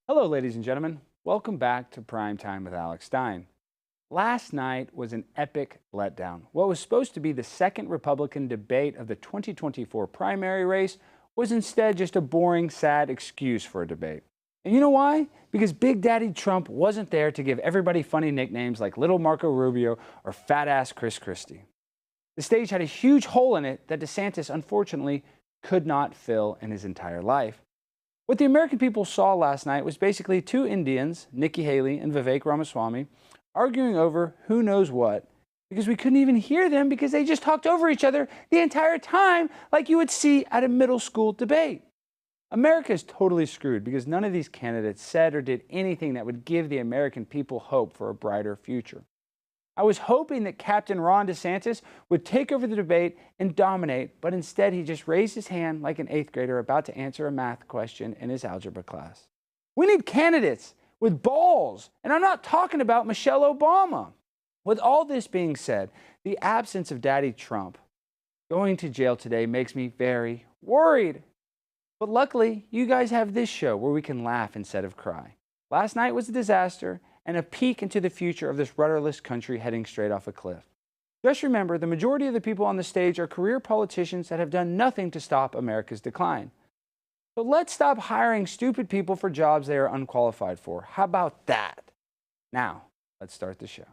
Hello, ladies and gentlemen. Welcome back to Prime Time with Alex Stein. Last night was an epic letdown. What was supposed to be the second Republican debate of the 2024 primary race was instead just a boring, sad excuse for a debate. And you know why? Because Big Daddy Trump wasn't there to give everybody funny nicknames like Little Marco Rubio or Fat Ass Christie. The stage had a huge hole in it that DeSantis, unfortunately, could not fill in his entire life. What the American people saw last night was basically two Indians, Nikki Haley and Vivek Ramaswamy, arguing over who knows what, because we couldn't even hear them because they just talked over each other the entire time like you would see at a middle school debate. America is totally screwed because none of these candidates said or did anything that would give the American people hope for a brighter future. I was hoping that Captain Ron DeSantis would take over the debate and dominate, but instead he just raised his hand like an 8th grader about to answer a math question in his algebra class. We need candidates with balls, and I'm not talking about Michelle Obama. With all this being said, the absence of Daddy Trump going to jail today makes me very worried. But luckily, you guys have this show where we can laugh instead of cry. Last night was a disaster and a peek into the future of this rudderless country heading straight off a cliff. Just remember, the majority of the people on the stage are career politicians that have done nothing to stop America's decline. So let's stop hiring stupid people for jobs they are unqualified for. How about that? Now, let's start the show.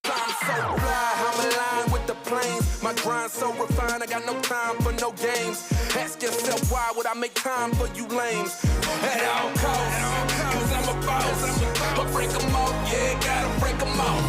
I'm so fly, I'm aligned with the planes. My grind so refined, I got no time for no games. Ask yourself, why would I make time for you lames? At all costs, cause I'm a boss. But break them off, yeah, gotta break them off.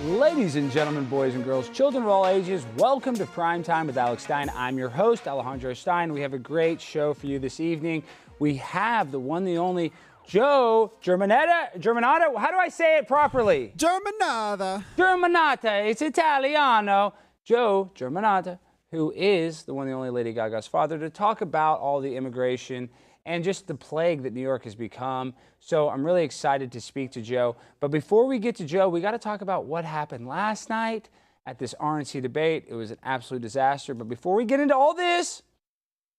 Ladies and gentlemen, boys and girls, children of all ages, welcome to Prime Time with Alex Stein. I'm your host, Alejandro Stein. We have a great show for you this evening. We have the one, the only Joe Germanotta. How do I say it properly? Germanotta. Germanotta. It's Italiano. Joe Germanotta, who is the one, the only Lady Gaga's father, to talk about all the immigration and just the plague that New York has become. So I'm really excited to speak to Joe. But before we get to Joe, we got to talk about what happened last night at this RNC debate. It was an absolute disaster. But before we get into all this,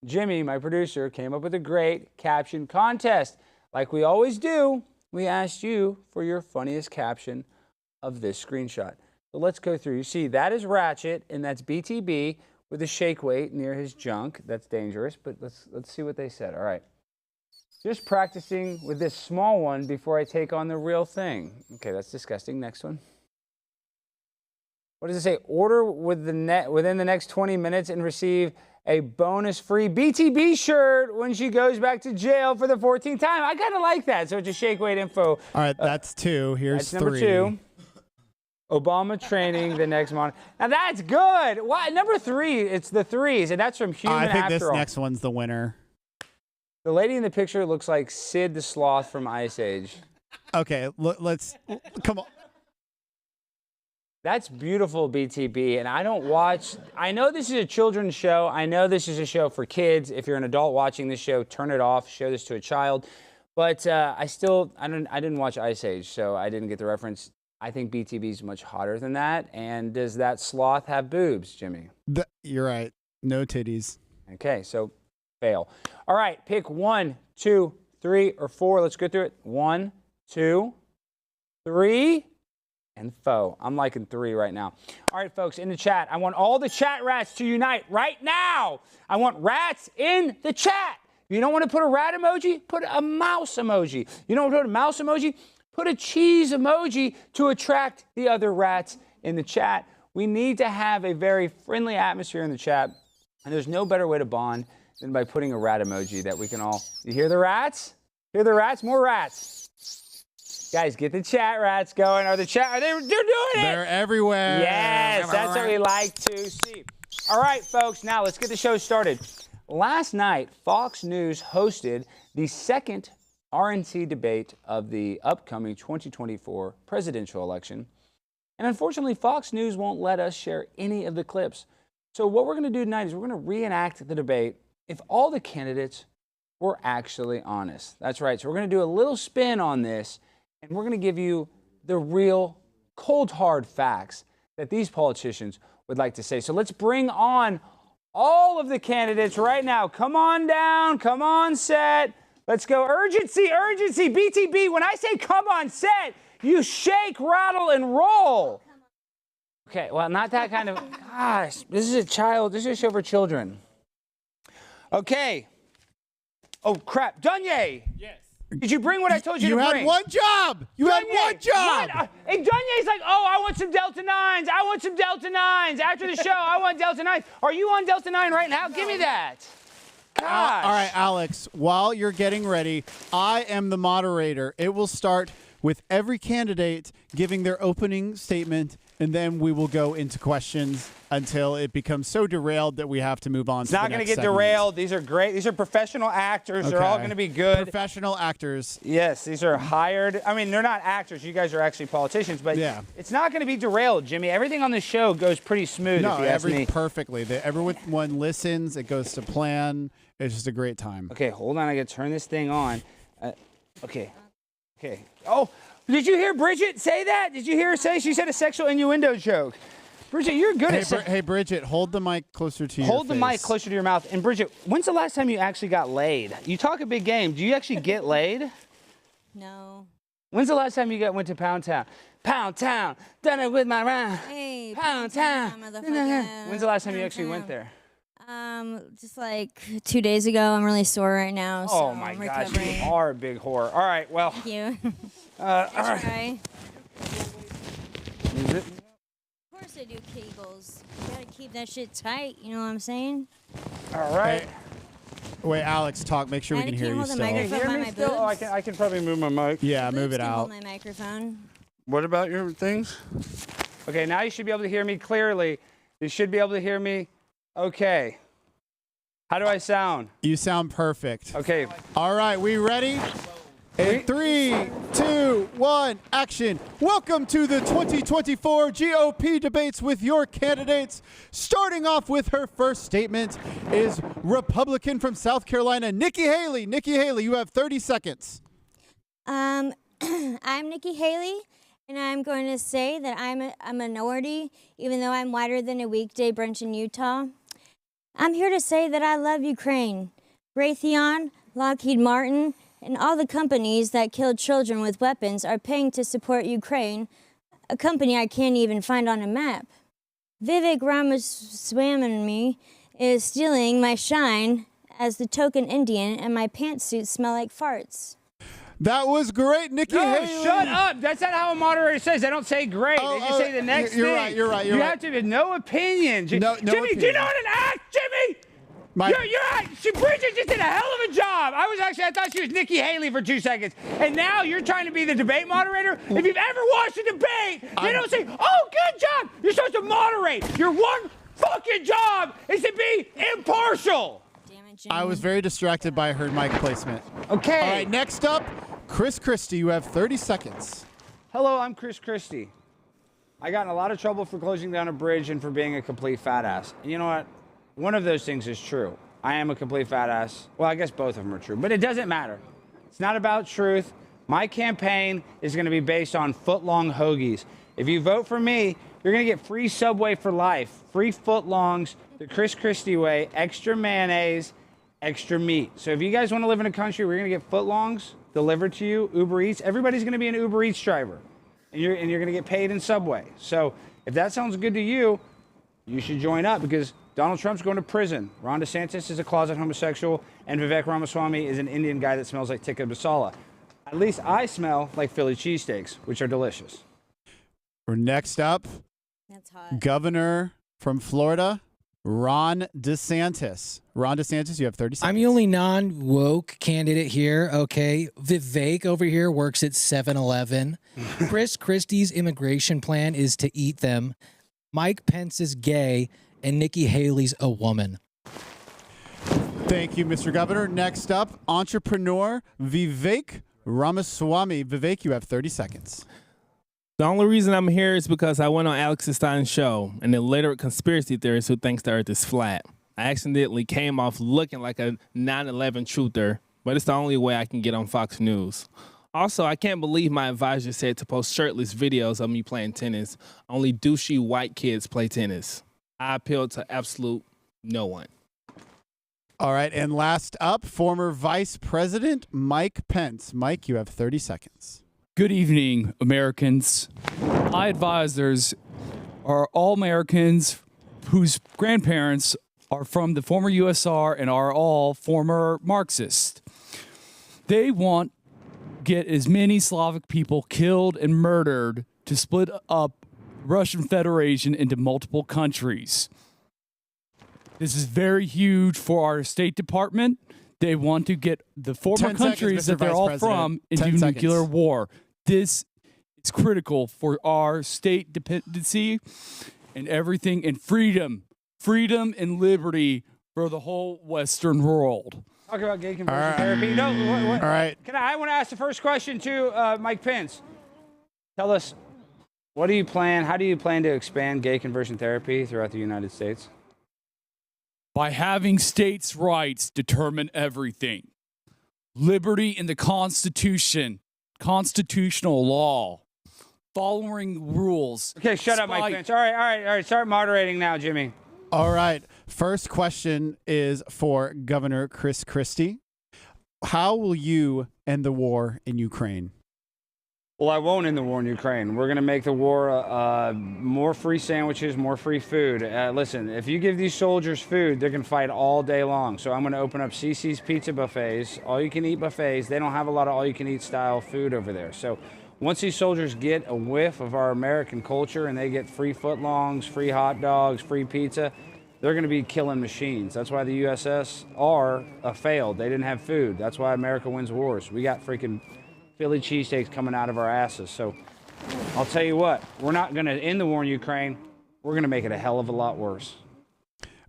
Jimmy, my producer, came up with a great caption contest. Like we always do, we asked you for your funniest caption of this screenshot. So let's go through. You see, that is Ratchet, and that's BTB with a shake weight near his junk. That's dangerous, but let's see what they said. All right. Just practicing with this small one before I take on the real thing. Okay, that's disgusting. Next one. What does it say? Order with within the next 20 minutes and receive a bonus free BTB shirt when she goes back to jail for the 14th time. I kind of like that. So it's a shake weight info. All right, that's two. Here's that's number three. 2. Obama training the next month. Now that's good. Why? Number 3, it's the threes, and that's from Human I think After this All. next one's the winner. The lady in the picture looks like Sid the Sloth from Ice Age. Okay, let's come on. That's beautiful, BTB, and I don't watch. I know this is a children's show. I know this is a show for kids. If you're an adult watching this show, turn it off. Show this to a child. But I didn't watch Ice Age, so I didn't get the reference. I think BTB is much hotter than that. And does that sloth have boobs, Jimmy? You're right. No titties. Okay, so fail. All right, pick 1, 2, 3, or 4. Let's go through it. 1, 2, 3. And foe. I'm liking 3 right now. All right, folks, in the chat, I want all the chat rats to unite right now. I want rats in the chat. If you don't want to put a rat emoji, put a mouse emoji. You don't want to put a mouse emoji, put a cheese emoji to attract the other rats in the chat. We need to have a very friendly atmosphere in the chat, and there's no better way to bond than by putting a rat emoji that we can all... You hear the rats? Hear the rats? More rats. Guys, get the chat rats going. They're doing it. They're everywhere. Yes, that's what we like to see. All right, folks, now let's get the show started. Last night, Fox News hosted the second RNC debate of the upcoming 2024 presidential election. And unfortunately, Fox News won't let us share any of the clips. So what we're going to do tonight is we're going to reenact the debate if all the candidates were actually honest. That's right. So we're going to do a little spin on this. And we're going to give you the real cold, hard facts that these politicians would like to say. So let's bring on all of the candidates right now. Come on down. Come on set. Let's go. Urgency, urgency. BTB, when I say come on set, you shake, rattle, and roll. Okay, well, not that kind of, gosh, this is a show for children. Okay. Oh, crap. Dunye. Yes. Did you bring what I told you to bring? You had one job. You had one job. What? And Dunye's like, oh, I want some Delta 9s. I want some Delta 9s. After the show, I want Delta 9s. Are you on Delta 9 right now? Give me that. Gosh. All right, Alex, while you're getting ready, I am the moderator. It will start with every candidate giving their opening statement, and then we will go into questions until it becomes so derailed that we have to move on. It's not going to get derailed. These are great. These are professional actors. Okay. They're all going to be good. Professional actors. Yes, these are hired. I mean, they're not actors. You guys are actually politicians, but yeah. It's not going to be derailed, Jimmy. Everything on this show goes pretty smooth. No, if you ask me. Perfectly. Everyone listens. It goes to plan. It's just a great time. Okay, hold on. I got to turn this thing on. Okay. Oh, did you hear Bridget say that? Did you hear her say? She said a sexual innuendo joke. Bridget, you're good at Hey, Bridget, hold the mic closer to your face. Hold the mic closer to your mouth. And Bridget, when's the last time you actually got laid? You talk a big game. Do you actually get laid? No. When's the last time you went to Pound Town? Pound Town, done it with my rhyme. Hey, Pound Town. When's the last time you actually went there? Just like 2 days ago. I'm really sore right now. So Oh my gosh, you are a big whore. All right, well. Thank you. All right. Is it? Of course I do Kegels. You gotta keep that shit tight. You know what I'm saying? All right. Hey, wait, Alex, talk. Make sure we can hear you still. Can you hear me still? Oh, I can probably move my mic. Yeah, move it out. Hold my microphone. What about your things? Okay, now you should be able to hear me clearly. You should be able to hear me. Okay. How do I sound? You sound perfect. Okay. All right, we ready? In 3, 2, 1, action. Welcome to the 2024 GOP debates with your candidates. Starting off with her first statement is Republican from South Carolina, Nikki Haley. Nikki Haley, you have 30 seconds. I'm Nikki Haley, and I'm going to say that I'm a minority, even though I'm whiter than a weekday brunch in Utah. I'm here to say that I love Ukraine. Raytheon, Lockheed Martin, and all the companies that kill children with weapons are paying to support Ukraine, a company I can't even find on a map. Vivek Ramaswamy is stealing my shine as the token Indian, and my pantsuits smell like farts. That was great, Nikki Haley. Shut up. That's not how a moderator says. They don't say great. They just say the next thing. You're right. You have to have no opinion. No Jimmy, opinion. do you know how to act, Jimmy? You're right. Bridget just did a hell of a job. I thought she was Nikki Haley for 2 seconds. And now you're trying to be the debate moderator? If you've ever watched a debate, they don't say, oh, good job. You're supposed to moderate. Your one fucking job is to be impartial. Damn it, Jimmy. I was very distracted by her mic placement. Okay. All right, next up, Christie. You have 30 seconds. Hello, I'm Christie. I got in a lot of trouble for closing down a bridge and for being a complete fat ass. And you know what? One of those things is true. I am a complete fat ass. Well, I guess both of them are true, but it doesn't matter. It's not about truth. My campaign is going to be based on foot-long hoagies. If you vote for me, you're going to get free Subway for life, free footlongs, the Christie way, extra mayonnaise, extra meat. So if you guys want to live in a country where you're going to get footlongs delivered to you, Uber Eats, everybody's going to be an Uber Eats driver, and you're going to get paid in Subway. So if that sounds good to you, you should join up, because Donald Trump's going to prison. Ron DeSantis is a closet homosexual, and Vivek Ramaswamy is an Indian guy that smells like tikka masala. At least I smell like Philly cheesesteaks, which are delicious. Next up, That's hot. Governor from Florida, Ron DeSantis. Ron DeSantis, you have 30 seconds. I'm the only non-woke candidate here, okay? Vivek over here works at 7-Eleven. Christie's immigration plan is to eat them. Mike Pence is gay, and Nikki Haley's a woman. Thank you, Mr. Governor. Next up, entrepreneur Vivek Ramaswamy. Vivek, you have 30 seconds. The only reason I'm here is because I went on Alex Stein's show, and the literate conspiracy theorist who thinks the earth is flat. I accidentally came off looking like a 9/11 truther, but it's the only way I can get on Fox News. Also, I can't believe my advisor said to post shirtless videos of me playing tennis. Only douchey white kids play tennis. I appeal to absolute no one. All right, and last up, former Vice President Mike Pence. Mike, you have 30 seconds. Good evening, Americans. My advisors are all Americans whose grandparents are from the former USSR and are all former Marxists. They want to get as many Slavic people killed and murdered to split up Russian Federation into multiple countries. This is very huge for our State Department. They want to get the former 10 countries seconds, that Mr. they're Vice all President. from 10 into seconds. nuclear war. This is critical for our state dependency and everything, and freedom and liberty for the whole Western world. Talk about gay conversion therapy. No, All right. I want to ask the first question to Mike Pence. Tell us, how do you plan to expand gay conversion therapy throughout the United States? By having states' rights determine everything. Liberty in the Constitution, constitutional law, following rules. Okay, shut up, Mike Pence. All right. Start moderating now, Jimmy. All right. First question is for Governor Chris Christie. How will you end the war in Ukraine? Well, I won't end the war in Ukraine. We're going to make the war more free sandwiches, more free food. Listen, if you give these soldiers food, they're going to fight all day long. So I'm going to open up CC's Pizza Buffets, all-you-can-eat buffets. They don't have a lot of all-you-can-eat style food over there. So once these soldiers get a whiff of our American culture and they get free footlongs, free hot dogs, free pizza, they're going to be killing machines. That's why the USSR failed. They didn't have food. That's why America wins wars. We got freaking Philly cheesesteaks coming out of our asses. So I'll tell you what, we're not going to end the war in Ukraine. We're going to make it a hell of a lot worse.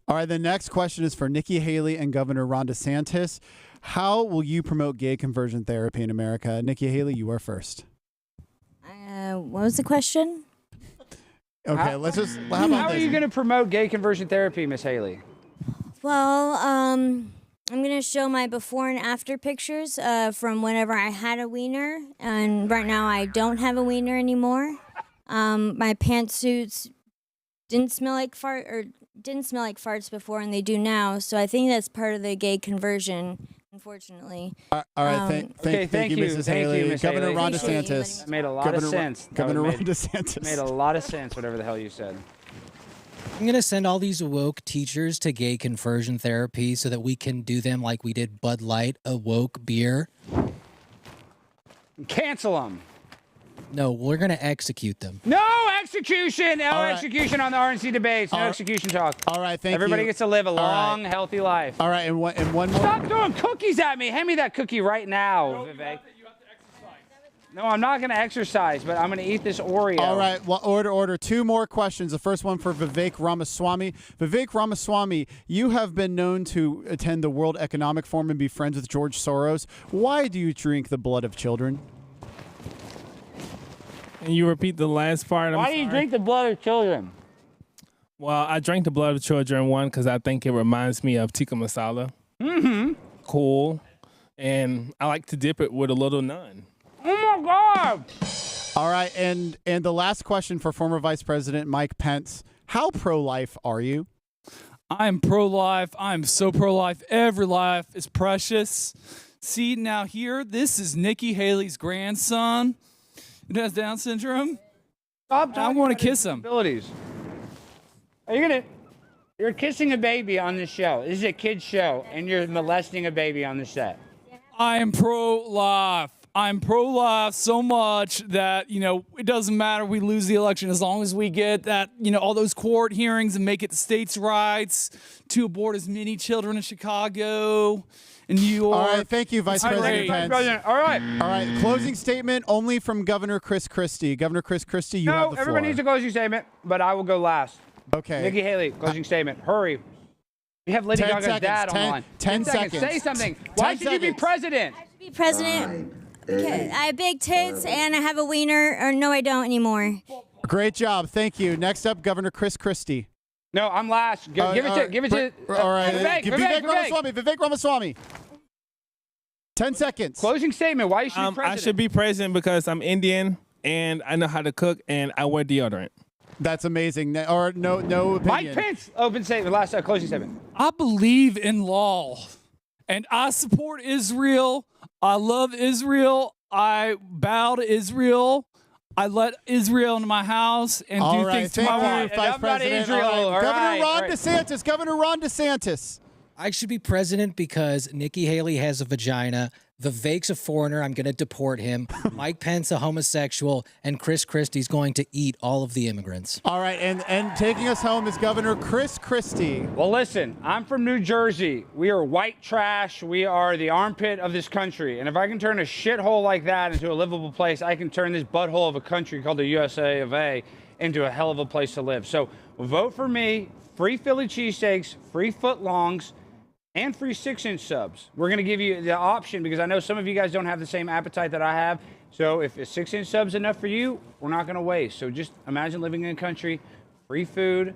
All right, the next question is for Nikki Haley and Governor Ron DeSantis. How will you promote gay conversion therapy in America? Nikki Haley, you are first. What was the question? Okay, how about How are you going to promote gay conversion therapy, Miss Haley? Well, I'm going to show my before and after pictures from whenever I had a wiener, and right now I don't have a wiener anymore. My pantsuits didn't smell like farts before, and they do now. So I think that's part of the gay conversion, unfortunately. All right, thank you, Mrs. Haley. Ms. Governor Haley. Ron DeSantis. That made a lot of sense. Governor Ron DeSantis. Made a lot of sense, whatever the hell you said. I'm going to send all these woke teachers to gay conversion therapy so that we can do them like we did Bud Light, a woke beer. Cancel them. No, we're going to execute them. No execution. No right. execution on the RNC debates. No execution talk. All right, thank you. Everybody gets to live a long, healthy life. All right, and one more. Stop throwing cookies at me. Hand me that cookie right now, Vivek. No, I'm not going to exercise, but I'm going to eat this Oreo. All right, well, order. Two more questions. The first one for Vivek Ramaswamy. Vivek Ramaswamy, you have been known to attend the World Economic Forum and be friends with George Soros. Why do you drink the blood of children? And you repeat the last part. Why do you drink the blood of children? Well, I drank the blood of children, one, because I think it reminds me of tikka masala. Mm-hmm. Cool. And I like to dip it with a little naan. Oh, my God. All right, and the last question for former Vice President Mike Pence. How pro-life are you? I'm pro-life. I'm so pro-life. Every life is precious. See, now here, this is Nikki Haley's grandson. Who has Down syndrome. Stop I want to kiss him. Abilities. You're kissing a baby on this show. This is a kid's show, and you're molesting a baby on the set. I am pro-life. I'm pro-life so much that, it doesn't matter if we lose the election as long as we get that, all those court hearings and make it the states' rights to abort as many children in Chicago and New York. All right, thank you, Vice President Pence. All right. All right, closing statement only from Governor Chris Christie. Governor Chris Christie, you have the floor. Everybody needs a closing statement, but I will go last. Okay. Nikki Haley, closing statement. Hurry. We have Lady 10 Gaga's seconds. dad 10 online. 10 seconds. Say something. Why should you be seconds. president? Be president. Okay, I have big tits and I have a wiener, or no, I don't anymore. Great job. Thank you. Next up, Governor Chris Christie. No, I'm last. Give it to. All right. Vivek. Vivek Ramaswamy. 10 seconds. Closing statement. Why you should be president? I should be president because I'm Indian and I know how to cook and I wear deodorant. That's amazing. Or no opinion. Mike Pence, open statement, last closing statement. I believe in law, and I support Israel. I love Israel. I bow to Israel. I let Israel into my house and do things to my wife. Vice President. Governor Ron DeSantis. I should be president because Nikki Haley has a vagina. Vivek's a foreigner. I'm going to deport him. Mike Pence, a homosexual. And Chris Christie's going to eat all of the immigrants. All right. And taking us home is Governor Chris Christie. Well, listen, I'm from New Jersey. We are white trash. We are the armpit of this country. And if I can turn a shithole like that into a livable place, I can turn this butthole of a country called the USA of A into a hell of a place to live. So vote for me. Free Philly cheesesteaks, free footlongs, and free 6-inch subs. We're going to give you the option because I know some of you guys don't have the same appetite that I have. So if a 6-inch sub's enough for you, we're not going to waste. So just imagine living in a country, free food,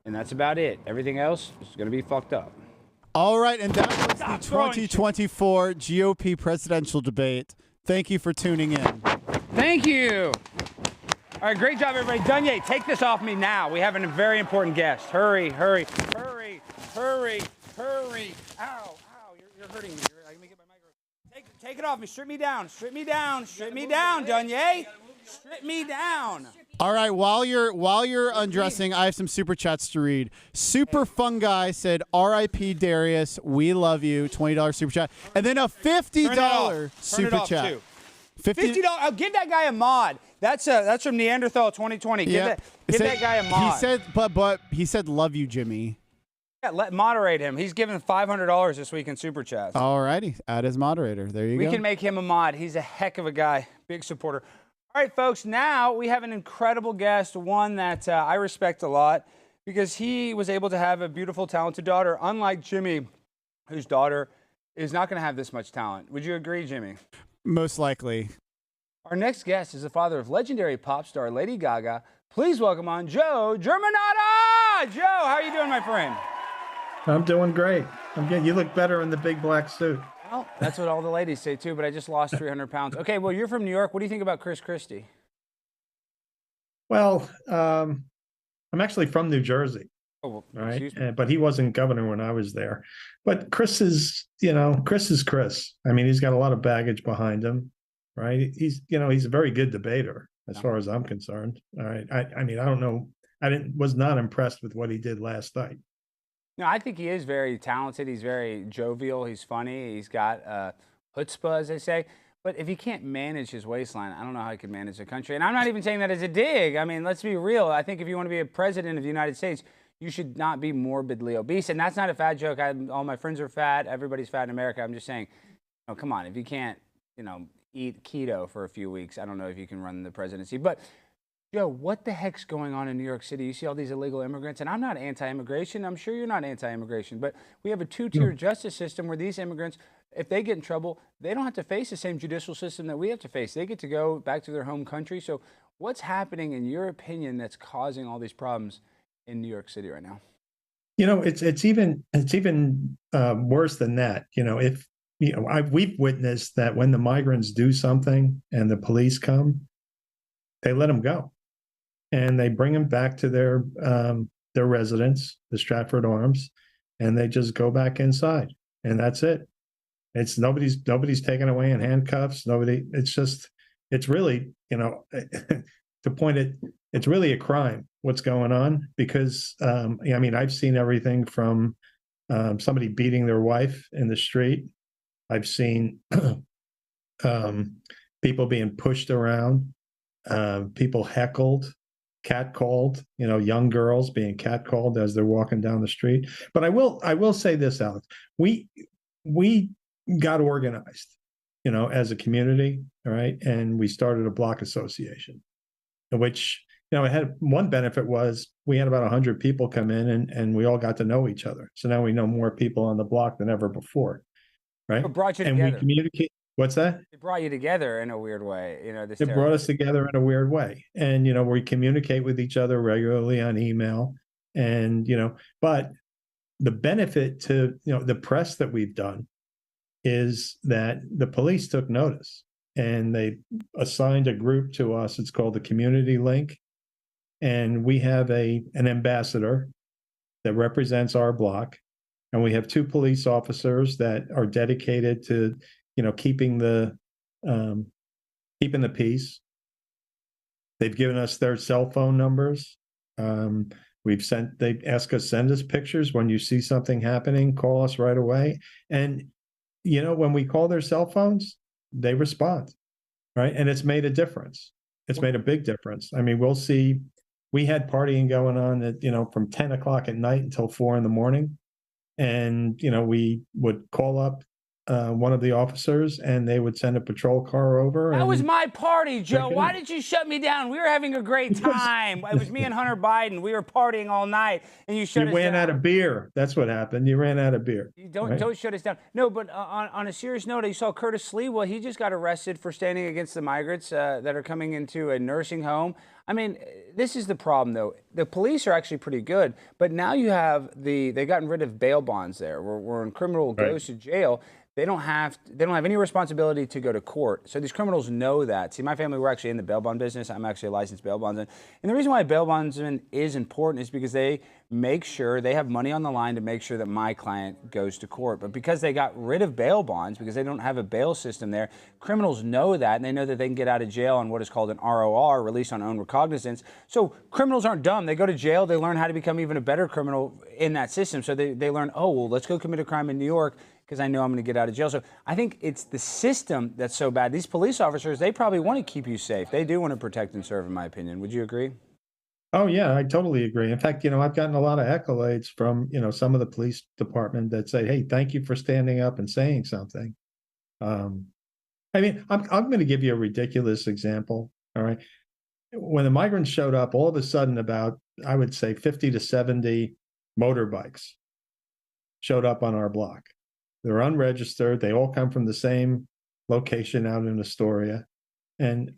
and that's about it. Everything else is going to be fucked up. All right, and that was the 2024 GOP presidential debate. Thank you for tuning in. Thank you. All right, great job, everybody. Dunye, take this off me now. We have a very important guest. Hurry, hurry, hurry, hurry. Hurry! Ow! You're hurting me. Let me get my microphone. Take it off me. Strip me down. Strip me down. Strip me down, Dunye. Strip me down. All right. While you're undressing, I have some super chats to read. Super Fungi said, "R.I.P. Darius. We love you." $20 super chat, and then a $50 super chat. $50. Oh, give that guy a mod. That's from Neanderthal 2020. Give that guy a mod. He said, but he said, "Love you, Jimmy." Yeah, moderate him. He's given $500 this week in super chats. All righty, add as moderator. There you go. We can make him a mod. He's a heck of a guy. Big supporter. All right, folks. Now we have an incredible guest, one that I respect a lot because he was able to have a beautiful, talented daughter, unlike Jimmy, whose daughter is not going to have this much talent. Would you agree, Jimmy? Most likely. Our next guest is the father of legendary pop star Lady Gaga. Please welcome on Joe Germanotta. Joe, how are you doing, my friend? I'm doing great. You look better in the big black suit. Well, that's what all the ladies say too, but I just lost 300 pounds. Okay, well, you're from New York. What do you think about Chris Christie? Well, I'm actually from New Jersey. Oh, well, right? But he wasn't governor when I was there. But Chris is Chris. I mean, he's got a lot of baggage behind him, right? He's a very good debater as far as I'm concerned. All right. I mean, I don't know. Was not impressed with what he did last night. No, I think he is very talented. He's very jovial. He's funny. He's got chutzpah, as they say. But if he can't manage his waistline, I don't know how he can manage the country. And I'm not even saying that as a dig. I mean, let's be real. I think if you want to be a president of the United States, you should not be morbidly obese. And that's not a fat joke. All my friends are fat. Everybody's fat in America. I'm just saying, come on. If you can't, eat keto for a few weeks, I don't know if you can run the presidency. But Joe, what the heck's going on in New York City? You see all these illegal immigrants, and I'm not anti-immigration. I'm sure you're not anti-immigration, but we have a two-tier justice system where these immigrants, if they get in trouble, they don't have to face the same judicial system that we have to face. They get to go back to their home country. So what's happening, in your opinion, that's causing all these problems in New York City right now? It's even worse than that. We've witnessed that when the migrants do something and the police come, they let them go. And they bring them back to their residence, the Stratford Arms, and they just go back inside, and that's it. It's nobody's taken away in handcuffs. It's really, to point it, it's really a crime what's going on because, I've seen everything from somebody beating their wife in the street. I've seen people being pushed around, people heckled, catcalled, young girls being catcalled as they're walking down the street. But I will say this, Alex, we got organized, as a community, all right, and we started a block association, which, it had one benefit was we had about 100 people come in and we all got to know each other. So now we know more people on the block than ever before, right? What brought you and together? We communicate. What's that? It brought you together in a weird way. It brought us together in a weird way. And, we communicate with each other regularly on email. And, but the benefit to, the press that we've done is that the police took notice and they assigned a group to us. It's called the Community Link. and we have an ambassador that represents our block, and we have 2 police officers that are dedicated to, keeping the peace. They've given us their cell phone numbers. They ask us, send us pictures when you see something happening, call us right away. And, when we call their cell phones, they respond, right? And it's made a difference. It's made a big difference. I mean, we had partying going on at, from 10 o'clock at night until 4 a.m. And, we would call up one of the officers, and they would send a patrol car over. That was my party, Joe. Why did you shut me down? We were having a great time. It was me and Hunter Biden. We were partying all night, and you shut us down. You ran out of beer. That's what happened. You ran out of beer. Don't shut us down. No, but on a serious note, you saw Curtis Lee. Well, he just got arrested for standing against the migrants that are coming into a nursing home. I mean, this is the problem, though. The police are actually pretty good, but now you have they've gotten rid of bail bonds there. When a criminal goes to jail, they don't have any responsibility to go to court. So these criminals know that. See, my family, we're actually in the bail bond business. I'm actually a licensed bail bondsman. And the reason why a bail bondsman is important is because they make sure they have money on the line to make sure that my client goes to court. But because they got rid of bail bonds, because they don't have a bail system there, criminals know that, and they know that they can get out of jail on what is called an ROR, release on own recognizance. So criminals aren't dumb. They go to jail. They learn how to become even a better criminal in that system. So they learn, oh, well, let's go commit a crime in New York because I know I'm going to get out of jail. So I think it's the system that's so bad. These police officers, they probably want to keep you safe. They do want to protect and serve, in my opinion. Would you agree? Oh, yeah, I totally agree. In fact, I've gotten a lot of accolades from, some of the police department that say, hey, thank you for standing up and saying something. I mean, I'm going to give you a ridiculous example. All right. When the migrants showed up, all of a sudden about, I would say 50 to 70 motorbikes showed up on our block. They're unregistered. They all come from the same location out in Astoria. And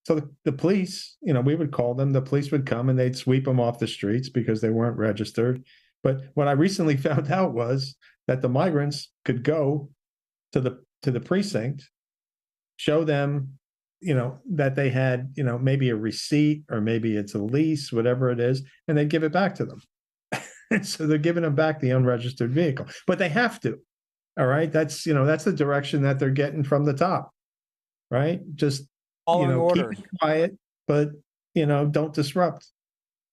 so the police, we would call them, the police would come and they'd sweep them off the streets because they weren't registered. But what I recently found out was that the migrants could go to the precinct, show them, that they had, maybe a receipt or maybe it's a lease, whatever it is, and they'd give it back to them. So they're giving them back the unregistered vehicle, but they have to. All right. That's the direction that they're getting from the top. Right. Just, keep it quiet, but, don't disrupt.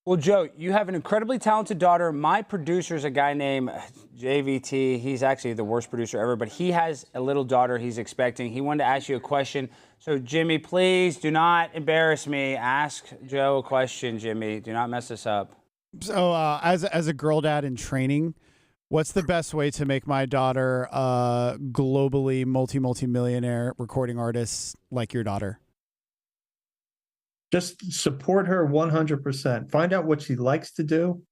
Well, Joe, you have an incredibly talented daughter. My producer is a guy named JVT. He's actually the worst producer ever, but he has a little daughter he's expecting. He wanted to ask you a question. So, Jimmy, please do not embarrass me. Ask Joe a question, Jimmy. Do not mess this up. So, as a girl dad in training, what's the best way to make my daughter a globally multi-millionaire recording artist like your daughter? Just support her 100%. Find out what she likes to do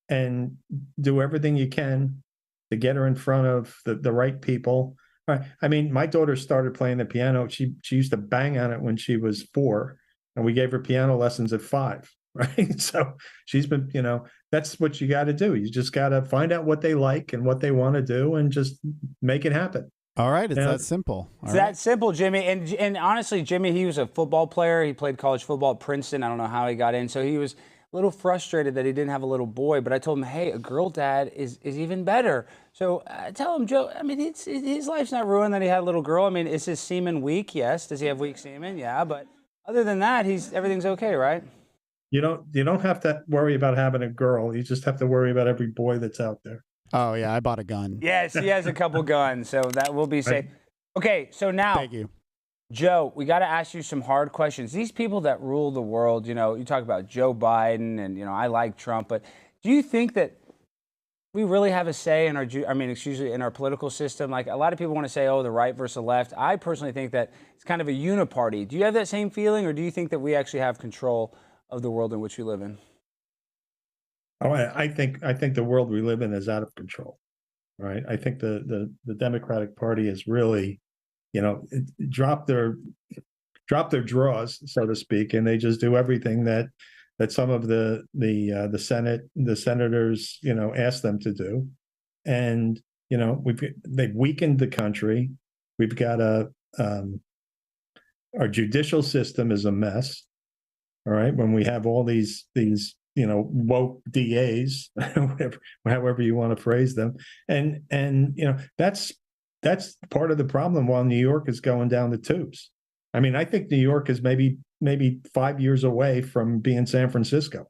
and do everything you can to get her in front of the right people. Right. I mean, my daughter started playing the piano. She used to bang on it when she was 4, and we gave her piano lessons at 5. Right. So she's been, that's what you got to do. You just got to find out what they like and what they want to do and just make it happen. All right. It's that simple. It's that simple, Jimmy. And honestly, Jimmy, he was a football player. He played college football at Princeton. I don't know how he got in. So he was a little frustrated that he didn't have a little boy. But I told him, hey, a girl dad is even better. So tell him, Joe, I mean, his life's not ruined that he had a little girl. I mean, is his semen weak? Yes. Does he have weak semen? Yeah. But other than that, everything's okay, right? You don't have to worry about having a girl. You just have to worry about every boy that's out there. Oh, yeah, I bought a gun. Yes, he has a couple guns, so that will be safe. Okay, so now, thank you, Joe, we got to ask you some hard questions. These people that rule the world, you talk about Joe Biden and, I like Trump, but do you think that we really have a say in in our political system? Like, a lot of people want to say, oh, the right versus the left. I personally think that it's kind of a uniparty. Do you have that same feeling, or do you think that we actually have control of the world in which we live in? Oh, I think the world we live in is out of control. Right. I think the Democratic Party has really, dropped their draws, so to speak, and they just do everything that some of the senators, ask them to do. And, they've weakened the country. We've got our judicial system is a mess. All right, when we have all these woke DAs, however you want to phrase them, and that's part of the problem while New York is going down the tubes. I mean, I think New York is maybe 5 years away from being San Francisco.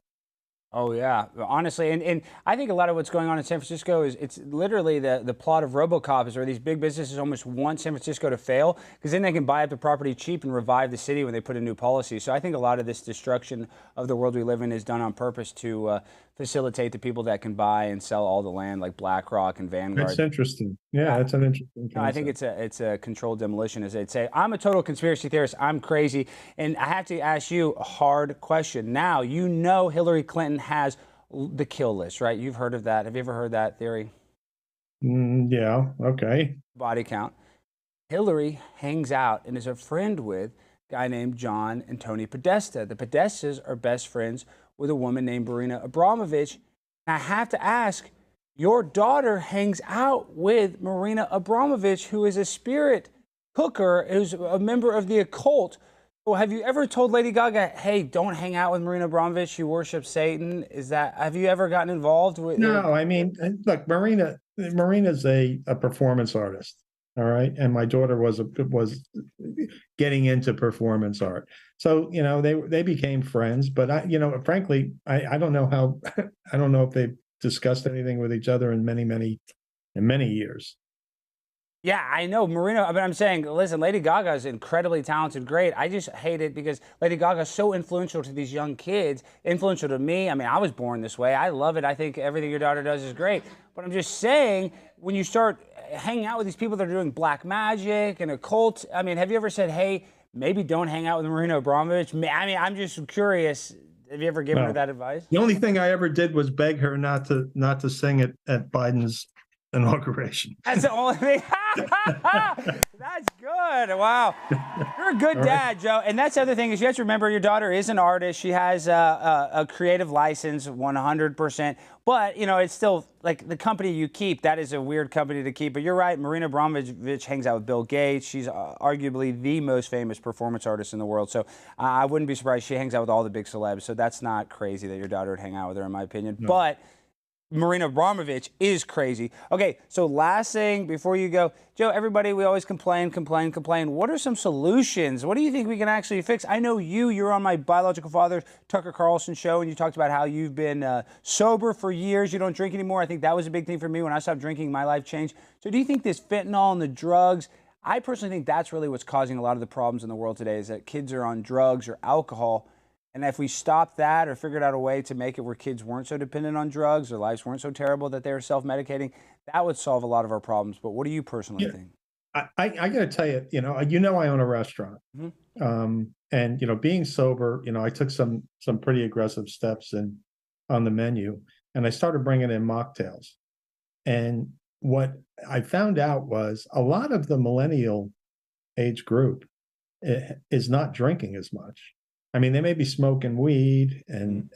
Oh yeah, honestly, and I think a lot of what's going on in San Francisco is it's literally the plot of RoboCop is where these big businesses almost want San Francisco to fail because then they can buy up the property cheap and revive the city when they put in new policies. So I think a lot of this destruction of the world we live in is done on purpose to facilitate the people that can buy and sell all the land, like BlackRock and Vanguard. That's interesting. Yeah, that's an interesting concept. No, I think it's a controlled demolition, as they'd say. I'm a total conspiracy theorist. I'm crazy, and I have to ask you a hard question. Now, Hillary Clinton has the kill list, right? You've heard of that. Have you ever heard that theory? Yeah. Okay. Body count. Hillary hangs out and is a friend with a guy named John and Tony Podesta. The Podestas are best friends with a woman named Marina Abramovich. And I have to ask, your daughter hangs out with Marina Abramovich, who is a spirit cooker, who's a member of the occult. Well, have you ever told Lady Gaga, hey, don't hang out with Marina Abramovich, she worships Satan? Have you ever gotten involved with? No, I mean, look, Marina's a performance artist. All right. And my daughter was getting into performance art. So, they became friends, but frankly, I don't know I don't know if they've discussed anything with each other in many years. Yeah, I know Marina, but I'm saying, listen, Lady Gaga is incredibly talented, great. I just hate it because Lady Gaga is so influential to these young kids, influential to me. I mean, I was born this way. I love it. I think everything your daughter does is great. But I'm just saying, when you start hanging out with these people that are doing black magic and occult, I mean, have you ever said, hey, maybe don't hang out with Marina Abramovich? I mean, I'm just curious. Have you ever given her that advice? The only thing I ever did was beg her not to sing it at Biden's inauguration. That's the only thing. That's good. Wow. You're a good dad, Joe. And that's the other thing is you have to remember your daughter is an artist. She has a creative license, 100%. But, it's still like the company you keep. That is a weird company to keep. But you're right. Marina Abramovich hangs out with Bill Gates. She's arguably the most famous performance artist in the world. So I wouldn't be surprised she hangs out with all the big celebs. So that's not crazy that your daughter would hang out with her, in my opinion. No. But Marina Abramovich is crazy. Okay, so last thing before you go, Joe, everybody, we always complain. What are some solutions? What do you think we can actually fix? I know you're on my biological father, Tucker Carlson show, and you talked about how you've been sober for years. You don't drink anymore. I think that was a big thing for me. When I stopped drinking, my life changed. So do you think this fentanyl and the drugs, I personally think that's really what's causing a lot of the problems in the world today is that kids are on drugs or alcohol. And if we stopped that or figured out a way to make it where kids weren't so dependent on drugs, their lives weren't so terrible that they were self-medicating, that would solve a lot of our problems. But what do you personally think? I got to tell you, I own a restaurant. Mm-hmm. And, being sober, I took some pretty aggressive steps on the menu, and I started bringing in mocktails. And what I found out was a lot of the millennial age group is not drinking as much. I mean, they may be smoking weed and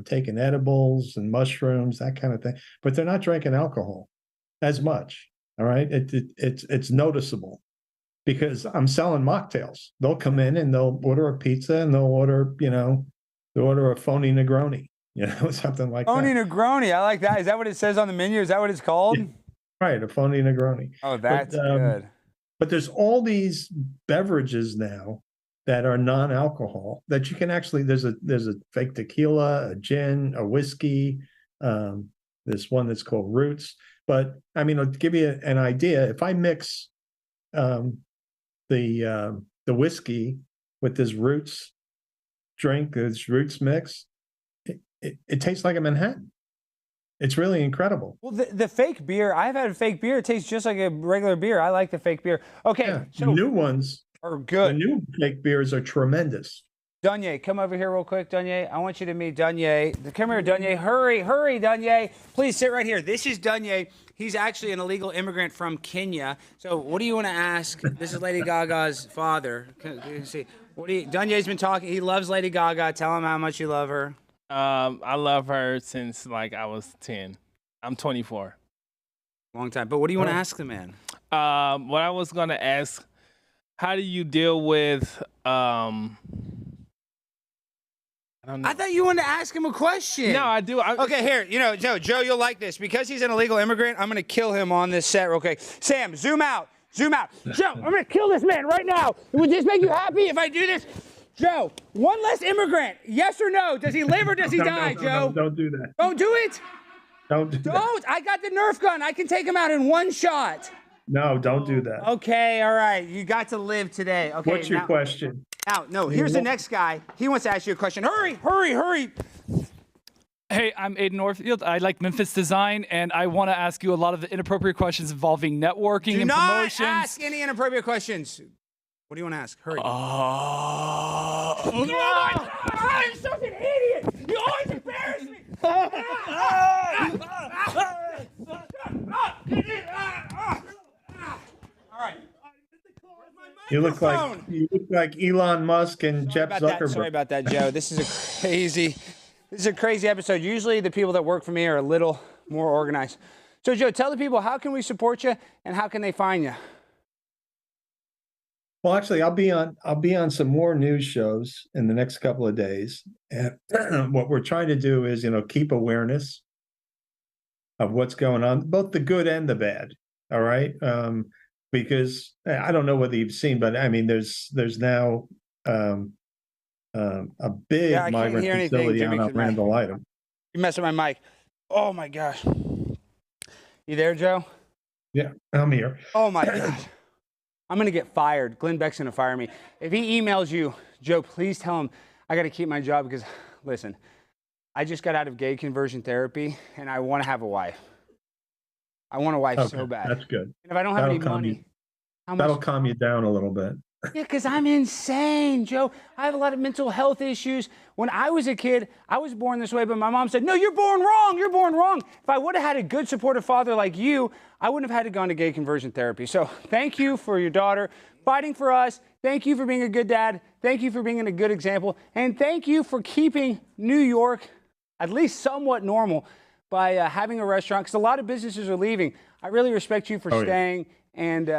taking edibles and mushrooms, that kind of thing, but they're not drinking alcohol as much. All right, it's noticeable because I'm selling mocktails. They'll come in and they'll order a pizza and they'll order a phony Negroni, something like that. Phony Negroni, I like that. Is that what it says on the menu? Is that what it's called? Yeah, right, a phony Negroni. Oh, that's good. But there's all these beverages now that are non-alcohol that you can actually, there's a fake tequila, a gin, a whiskey, this one that's called Roots. But I mean, I'll give you an idea. If I mix the whiskey with this Roots drink, this Roots mix, it tastes like a Manhattan. It's really incredible. Well, the fake beer, I've had a fake beer. It tastes just like a regular beer. I like the fake beer. Okay. Yeah, so new ones are good. The new fake beers are tremendous. Dunye, come over here real quick, Dunye. I want you to meet Dunye. Come here, Dunye. Hurry, Dunye. Please sit right here. This is Dunye. He's actually an illegal immigrant from Kenya. So what do you want to ask? This is Lady Gaga's father. Can see. Dunye's been talking. He loves Lady Gaga. Tell him how much you love her. I love her since I was 10. I'm 24. Long time. But what do you want to ask the man? What I was going to ask, how do you deal with I thought you wanted to ask him a question. No, I do. Okay, here, Joe, you'll like this. Because he's an illegal immigrant, I'm going to kill him on this set real quick. Sam, zoom out. Zoom out. Joe, I'm going to kill this man right now. Would this make you happy if I do this? Joe, one less immigrant. Yes or no? Does he live or does he die, Joe? No, don't do that. Don't do it. Don't do that. Don't. I got the Nerf gun. I can take him out in one shot. No, don't do that. Okay, all right. You got to live today. Okay. What's your question? Now, no, here's the next guy. He wants to ask you a question. Hurry, hurry, hurry. Hey, I'm Aiden Northfield. I like Memphis design, and I want to ask you a lot of the inappropriate questions involving networking Do and not promotions. ask any inappropriate questions. What do you want to ask? Hurry. Oh my God! You're such an idiot! You always embarrass me! All right. You look like Elon Musk and Jeff Zuckerberg. Sorry about that, Joe. This is a crazy episode. Usually the people that work for me are a little more organized. So, Joe, tell the people, how can we support you and how can they find you? Well, actually, I'll be on some more news shows in the next couple of days. And what we're trying to do is, keep awareness of what's going on, both the good and the bad. All right. Because I don't know whether you've seen, but I mean, there's now a big migrant facility on Randall Item. You messed with my mic. Oh my gosh. You there, Joe? Yeah, I'm here. Oh my gosh. I'm gonna get fired. Glenn Beck's gonna fire me. If he emails you, Joe, please tell him I gotta keep my job because, listen, I just got out of gay conversion therapy and I want to have a wife. I want a wife so bad. That's good. And if I don't have any money, that'll calm you down a little bit. Yeah, because I'm insane, Joe. I have a lot of mental health issues. When I was a kid, I was born this way, but my mom said, no, you're born wrong. You're born wrong. If I would have had a good, supportive father like you, I wouldn't have had to go into gay conversion therapy. So thank you for your daughter fighting for us. Thank you for being a good dad. Thank you for being a good example. And thank you for keeping New York at least somewhat normal by having a restaurant, because a lot of businesses are leaving. I really respect you for staying. And,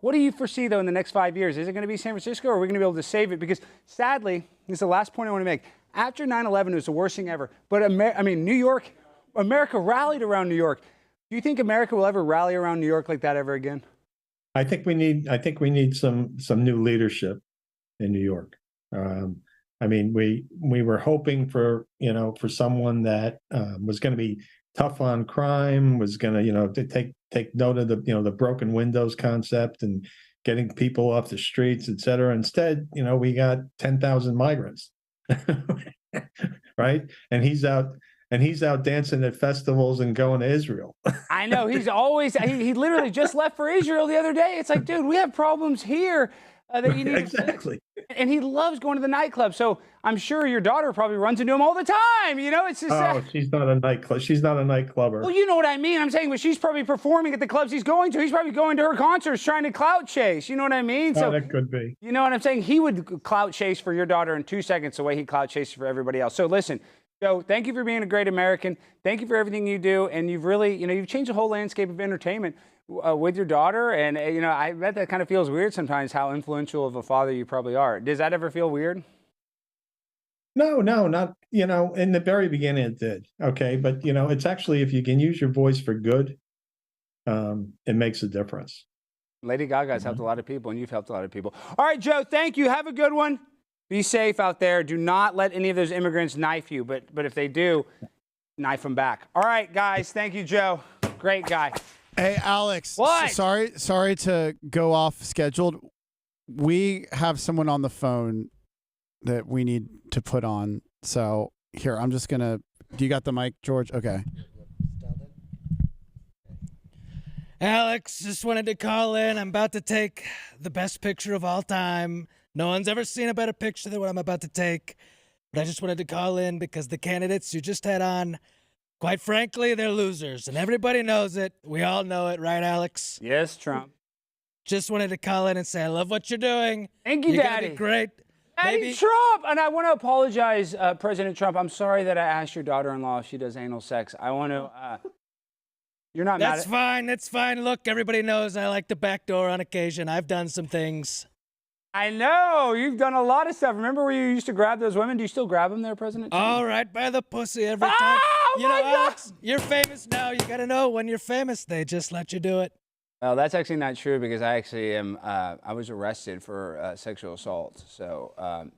what do you foresee, though, in the next 5 years? Is it going to be San Francisco, or are we going to be able to save it? Because, sadly, this is the last point I want to make. After 9/11, it was the worst thing ever. But, New York, America rallied around New York. Do you think America will ever rally around New York like that ever again? I think we need some new leadership in New York. We were hoping for someone that was going to be tough on crime, was going to take note of the broken windows concept and getting people off the streets, et cetera. Instead, we got 10,000 migrants, right? And he's out dancing at festivals and going to Israel. I know he literally just left for Israel the other day. It's like, dude, we have problems here that you need exactly. And he loves going to the nightclub. So I'm sure your daughter probably runs into him all the time. It's just she's not a nightclub. She's not a nightclubber. Well, you know what I mean. I'm saying, but she's probably performing at the clubs he's going to. He's probably going to her concerts trying to clout chase. You know what I mean? So that could be. You know what I'm saying? He would clout chase for your daughter in 2 seconds the way he clout chases for everybody else. So listen, Joe, thank you for being a great American. Thank you for everything you do. And you've really, you've changed the whole landscape of entertainment with your daughter. And, I bet that kind of feels weird sometimes how influential of a father you probably are. Does that ever feel weird? No, not, in the very beginning it did. Okay. But, it's actually, if you can use your voice for good, it makes a difference. Lady Gaga has helped a lot of people, and you've helped a lot of people. All right, Joe, thank you. Have a good one. Be safe out there. Do not let any of those immigrants knife you, but if they do, knife them back. All right, guys. Thank you, Joe. Great guy. Hey, Alex. What? Sorry to go off scheduled. We have someone on the phone that we need to put on. So here, I'm just going to, do you got the mic, George? Okay. Alex, just wanted to call in. I'm about to take the best picture of all time. No one's ever seen a better picture than what I'm about to take. But I just wanted to call in because the candidates you just had on, quite frankly, they're losers. And everybody knows it. We all know it, right, Alex? Yes, Trump. Just wanted to call in and say I love what you're doing. Thank you, You're Daddy. gonna be great. Daddy Trump! And I want to apologize, President Trump. I'm sorry that I asked your daughter-in-law if she does anal sex. I want to... You're not mad at... That's fine. That's fine. Look, everybody knows I like the back door on occasion. I've done some things. I know. You've done a lot of stuff. Remember where you used to grab those women? Do you still grab them there, President Trump? All right, by the pussy every time. Oh, You know, my God. Alex, you're famous now. You got to know when you're famous, they just let you do it. Well, that's actually not true because I actually am. I was arrested for sexual assault. So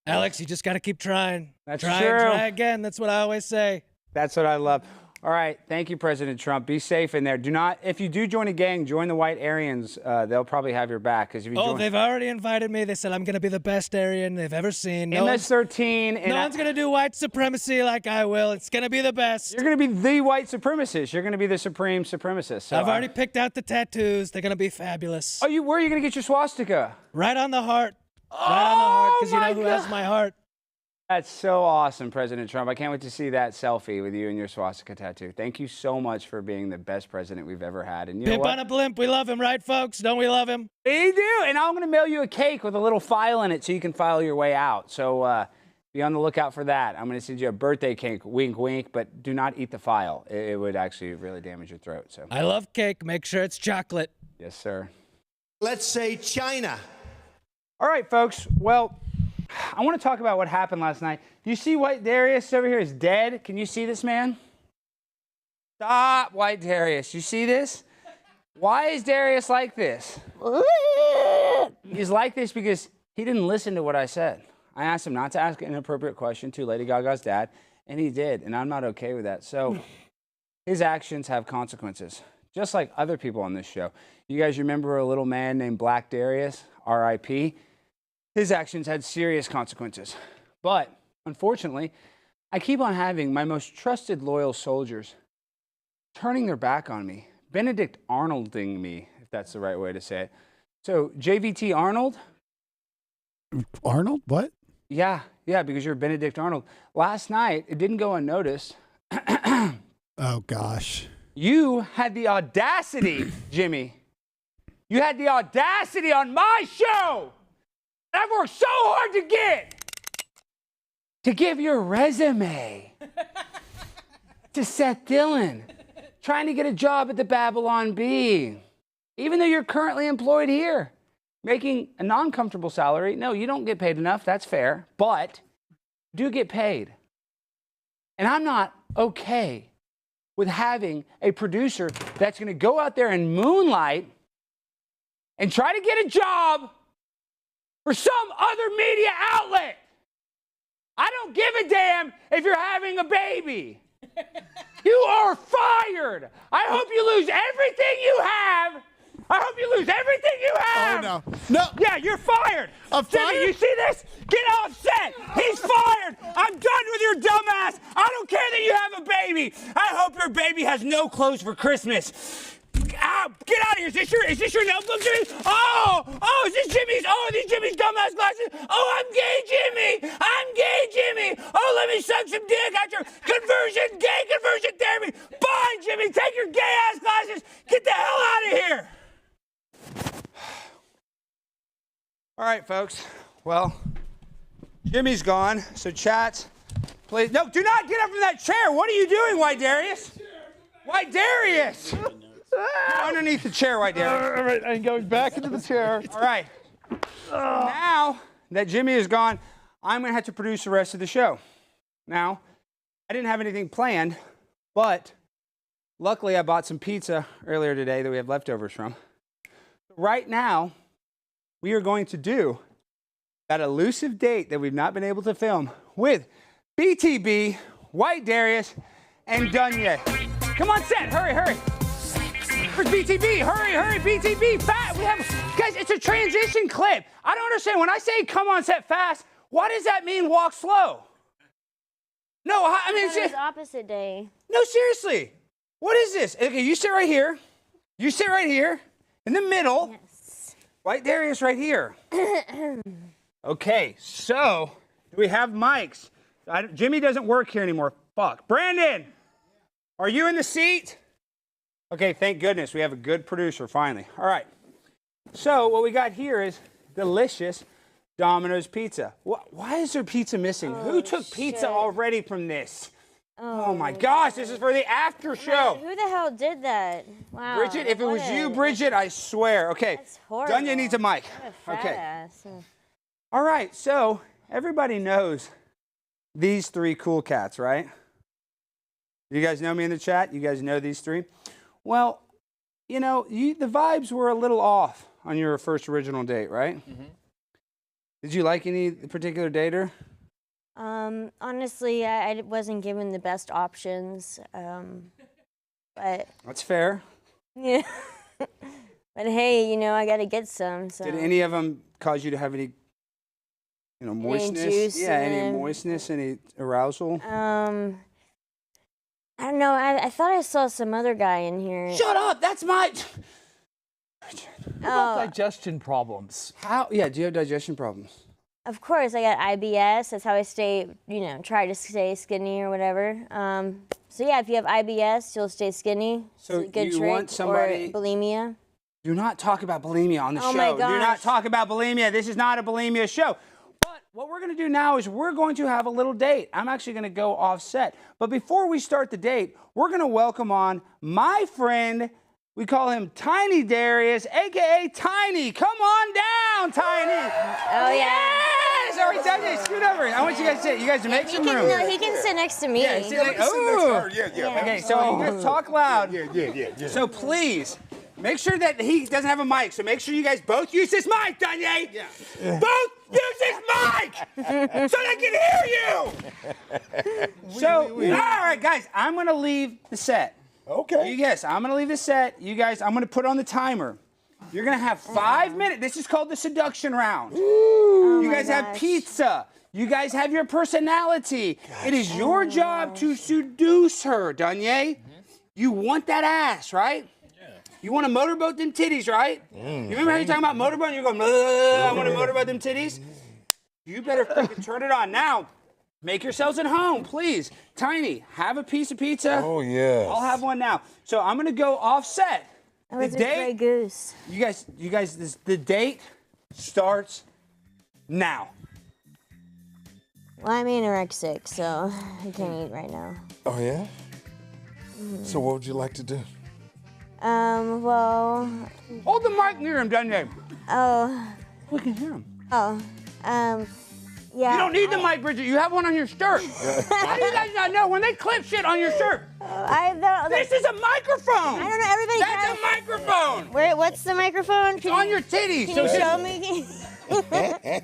Alex, you just got to keep trying. That's try true. and try again. That's what I always say. that's what I love. All right, thank you, President Trump. Be safe in there. Do not, if you do join a gang, join the White Aryans. They'll probably have your back because if you join, They've already invited me. They said I'm going to be the best Aryan they've ever seen. No one's MS-13, and no one's going to do white supremacy like I will. It's going to be the best. you're going to be the white supremacist. You're going to be the supreme supremacist. So I've already picked out the tattoos. They're going to be fabulous. Oh, where are you going to get your swastika? Right on the heart. Right on the heart, because you my know who has God. my heart. That's so awesome, President Trump. I can't wait to see that selfie with you and your swastika tattoo. Thank you so much for being the best president we've ever had. And you know Pimp what? on a blimp. We love him, right, folks? Don't we love him? We do. And I'm going to mail you a cake with a little file in it so you can file your way out. So be on the lookout for that. I'm going to send you a birthday cake, wink, wink, but do not eat the file. It would actually really damage your throat. So I love cake. Make sure it's chocolate. yes, sir. Let's say China. All right, folks. Well, I want to talk about what happened last night. You see White Darius over here is dead? Can you see this man? Stop, White Darius. You see this? Why is Darius like this? He's like this because he didn't listen to what I said. I asked him not to ask an inappropriate question to Lady Gaga's dad, and he did, and I'm not okay with that. So his actions have consequences, just like other people on this show. You guys remember a little man named Black Darius, R.I.P.? His actions had serious consequences. But, unfortunately, I keep on having my most trusted loyal soldiers turning their back on me, Benedict Arnolding me, if that's the right way to say it. So, JVT Arnold? Arnold? What? Yeah, because you're Benedict Arnold. Last night, it didn't go unnoticed. Oh, gosh. You had the audacity, Jimmy. You had the audacity on my show. I've worked so hard to give your resume to Seth Dillon, trying to get a job at the Babylon Bee, even though you're currently employed here, making a non-comfortable salary. No, you don't get paid enough. That's fair, but do get paid. And I'm not okay with having a producer that's going to go out there and moonlight and try to get a job for some other media outlet. I don't give a damn if you're having a baby. You are fired. I hope you lose everything you have. I hope you lose everything you have. Oh, no. No. Yeah, you're fired. I'm Jimmy, fired? you see this? Get offset. He's fired. I'm done with your dumbass. I don't care that you have a baby. I hope your baby has no clothes for Christmas. Ah, get out of here. Is this your notebook, Jimmy? Oh, is this Jimmy's? Oh, are these Jimmy's dumbass glasses? Oh, I'm gay, Jimmy. I'm gay, Jimmy. Oh, let me suck some dick after gay conversion therapy. Fine, Jimmy. Take your gay ass glasses. Get the hell out of here. All right, folks. Well, Jimmy's gone, so chat, please. No, do not get up from that chair. What are you doing, White Darius? White Darius! Get underneath the chair, White Darius. All right, I'm going back into the chair. All right. So now that Jimmy is gone, I'm going to have to produce the rest of the show. Now, I didn't have anything planned, but luckily I bought some pizza earlier today that we have leftovers from. Right now, we are going to do that elusive date that we've not been able to film with BTB, White Darius, and Dunya. Come on set, hurry. Where's BTB? Hurry, BTB, fast. Guys, it's a transition clip. I don't understand. When I say come on set fast, why does that mean walk slow? No, I mean, It's opposite day. no, seriously. What is this? Okay, you sit right here. You sit right here in the middle. Yes. White Darius right here. Okay, so do we have mics? Jimmy doesn't work here anymore. Fuck. Brandon, are you in the seat? Okay, thank goodness. We have a good producer finally. All right. So what we got here is delicious Domino's pizza. Why is there pizza missing? Who took pizza already from this? Oh my gosh, this is for the after show. Who the hell did that? Wow. Bridget, if it was you, Bridget, I swear. Okay. That's horrible. Dunya needs a mic. What a fat Okay. ass. All right, so everybody knows these three cool cats, right? You guys know me in the chat? You guys know these three? Well, you know, the vibes were a little off on your first original date, right? Mm-hmm. Did you like any particular dater? Honestly, I wasn't given the best options, but That's fair. yeah. But hey, you know, I got to get some. So. Did any of them cause you to have any, moistness? juice Yeah, in any it? moistness, any arousal? I don't know. I thought I saw some other guy in here. Shut up! That's my. Oh, Digestion problems. How? Yeah. Do you have digestion problems? of course, I got IBS. That's how I stay, try to stay skinny or whatever. So yeah, if you have IBS, you'll stay skinny. So It's a good you trick. want somebody- Or bulimia. Do not talk about bulimia on the Oh show. my Do not gosh. talk about bulimia. This is not a bulimia show. But what we're going to do now is we're going to have a little date. I'm actually going to go offset. But before we start the date, we're going to welcome on my friend. We call him Tiny Darius, a.k.a. Tiny. Come on down, Tiny. Oh yeah. Yes! All right, Tiny, scoot over. I want you guys to sit. You guys to make some room. No, he can sit next to me. Yeah, sit like, oh. Yeah. Okay, so you guys talk loud. Yeah. So please, make sure that he doesn't have a mic. So make sure you guys both use this mic, Danye. Yeah. Both use this mic so they can hear you. So, all right, guys, I'm going to leave the set. Okay. Yes, I'm going to leave the set. You guys, I'm going to put on the timer. You're going to have 5 minutes. This is called the seduction round. You guys have pizza. You guys have your personality. It is your job to seduce her, Danye. You want that ass, right? You want to motorboat them titties, right? You remember how you're talking about motorboat and you're going, I want to motorboat them titties? You better freaking turn it on. Now, make yourselves at home, please. Tiny, have a piece of pizza. Oh, yes. I'll have one now. So I'm going to go offset. That was a Grey Goose. You guys, the date starts now. Well, I'm anorexic, so I can't eat right now. Oh, yeah? So what would you like to do? Well, Hold the mic near him, Danye. oh, We can hear him. yeah. You don't need the mic, Bridget. You have one on your shirt. How do you guys not know when they clip shit on your shirt? This is a microphone. I don't know. Everybody. That's a microphone. Wait, what's the microphone? It's on your titties. Can you show me?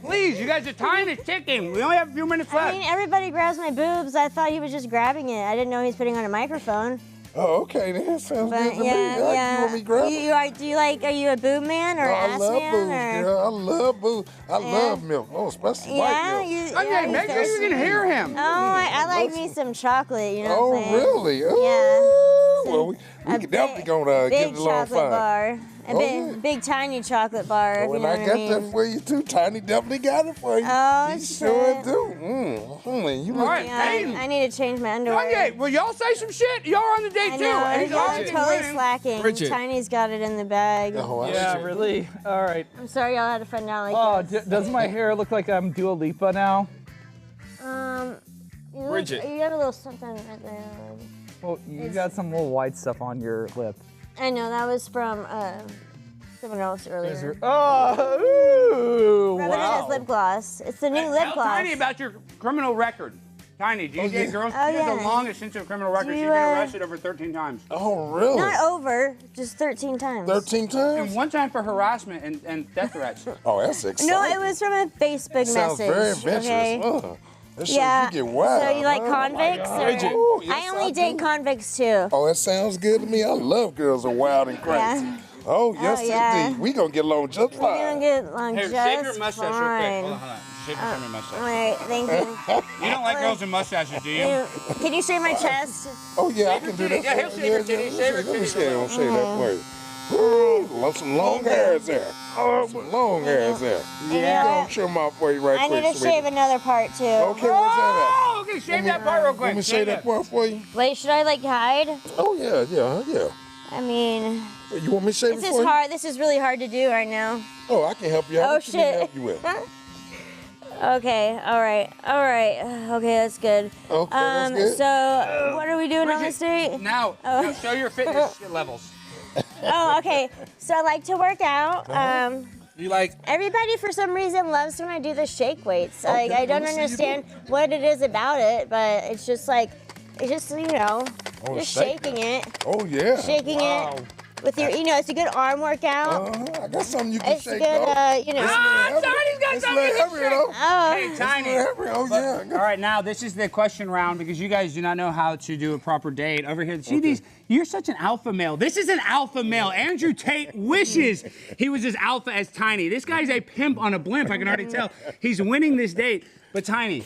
Please, you guys, the time is ticking. We only have a few minutes left. I mean, everybody grabs my boobs. I thought he was just grabbing it. I didn't know he was putting on a microphone. Oh, okay, then sounds But good to me. yeah. You want me to grab it? Are you a boob man or I ass love man? boobs, or? girl. I love boobs. I love milk. Oh, especially white milk. Okay, make sure you can hear him. Oh, I like me some chocolate, you know Oh, what I'm saying? really? Yeah. Well, we can definitely gonna get Big it along chocolate fine. bar. A Oh, big, yeah. big, tiny chocolate bar. Oh, if you and know I what got I mean. that for you too. Tiny definitely got it for you. Oh, He sure shit. do. You All right, Yeah, Hayden. I need to change my underwear. Kanye, will y'all say some shit? Y'all are on the date I too. know, And he's y'all are already totally winning. slacking. Bridget. Tiny's got it in the bag. Oh, I Yeah, see. really? All right. I'm sorry y'all had to find out like Oh, this. does my hair look like I'm Dua Lipa now? You Bridget. you have a little something right there. Well, you got some little white stuff on your lip. I know, that was from someone else earlier. Oh, ooh, Rub it in wow. his lip gloss. It's the new lip Tell gloss. Tiny about your criminal record. Tiny, do you date girls? Oh, She has the yeah. longest sense of criminal record. Do She's you, been arrested over 13 times. Oh, really? Not over, just 13 times. 13 And times? one time for harassment and death threats. Oh, that's exciting. No, it was from a Facebook Sounds message. very adventurous. Okay? That shows Yeah. you get wild. So you like huh? convicts? Bridget. Oh, yes, I only I date do. convicts too. Oh, that sounds good to me. I love girls who are wild and crazy. Yeah. Oh, yes, yeah. indeed. We gonna get along just We're gonna fine. get along Here, just shave your mustache real quick. fine. Hold on. Shave your All mustache. right, thank you. You don't like girls with mustaches, do you? Can you shave my chest? Oh, yeah, I can do that. Yeah, he'll shave your titties. Shave your Let me titties. shave, I'll shave that for you. Woo, love some long hairs there. Oh, some long hairs there. Yeah. I'm gonna trim off for you right I quick. need to sweetie. shave another part too. Okay, where's that Oh, okay, shave that part real quick. at? Let me shave that part for you. Wait, should I like hide? Oh, yeah. I mean, You want me to shave this it is for you? hard. This is really hard to do right now. Oh, I can help you out. Oh, What you need me to shit. help you with? Okay, all right. Okay, that's good. Okay, that's good. So what are we doing on this date? Now show your fitness levels. Oh, okay. So I like to work out. You like? Everybody for some reason loves when I do the shake weights. Like I don't understand what it is about it, but it's just just shaking it. Oh, yeah. Shaking it with your, it's a good arm workout. I got something you can It's shake, good, though. Tiny's got It's a something little to heavier, though. Oh. Hey, Tiny. Oh, yeah. All right, now this is the question round because you guys do not know how to do a proper date. Over here, see these? You're such an alpha male. This is an alpha male. Andrew Tate wishes he was as alpha as Tiny. This guy's a pimp on a blimp, I can already tell. He's winning this date. But Tiny,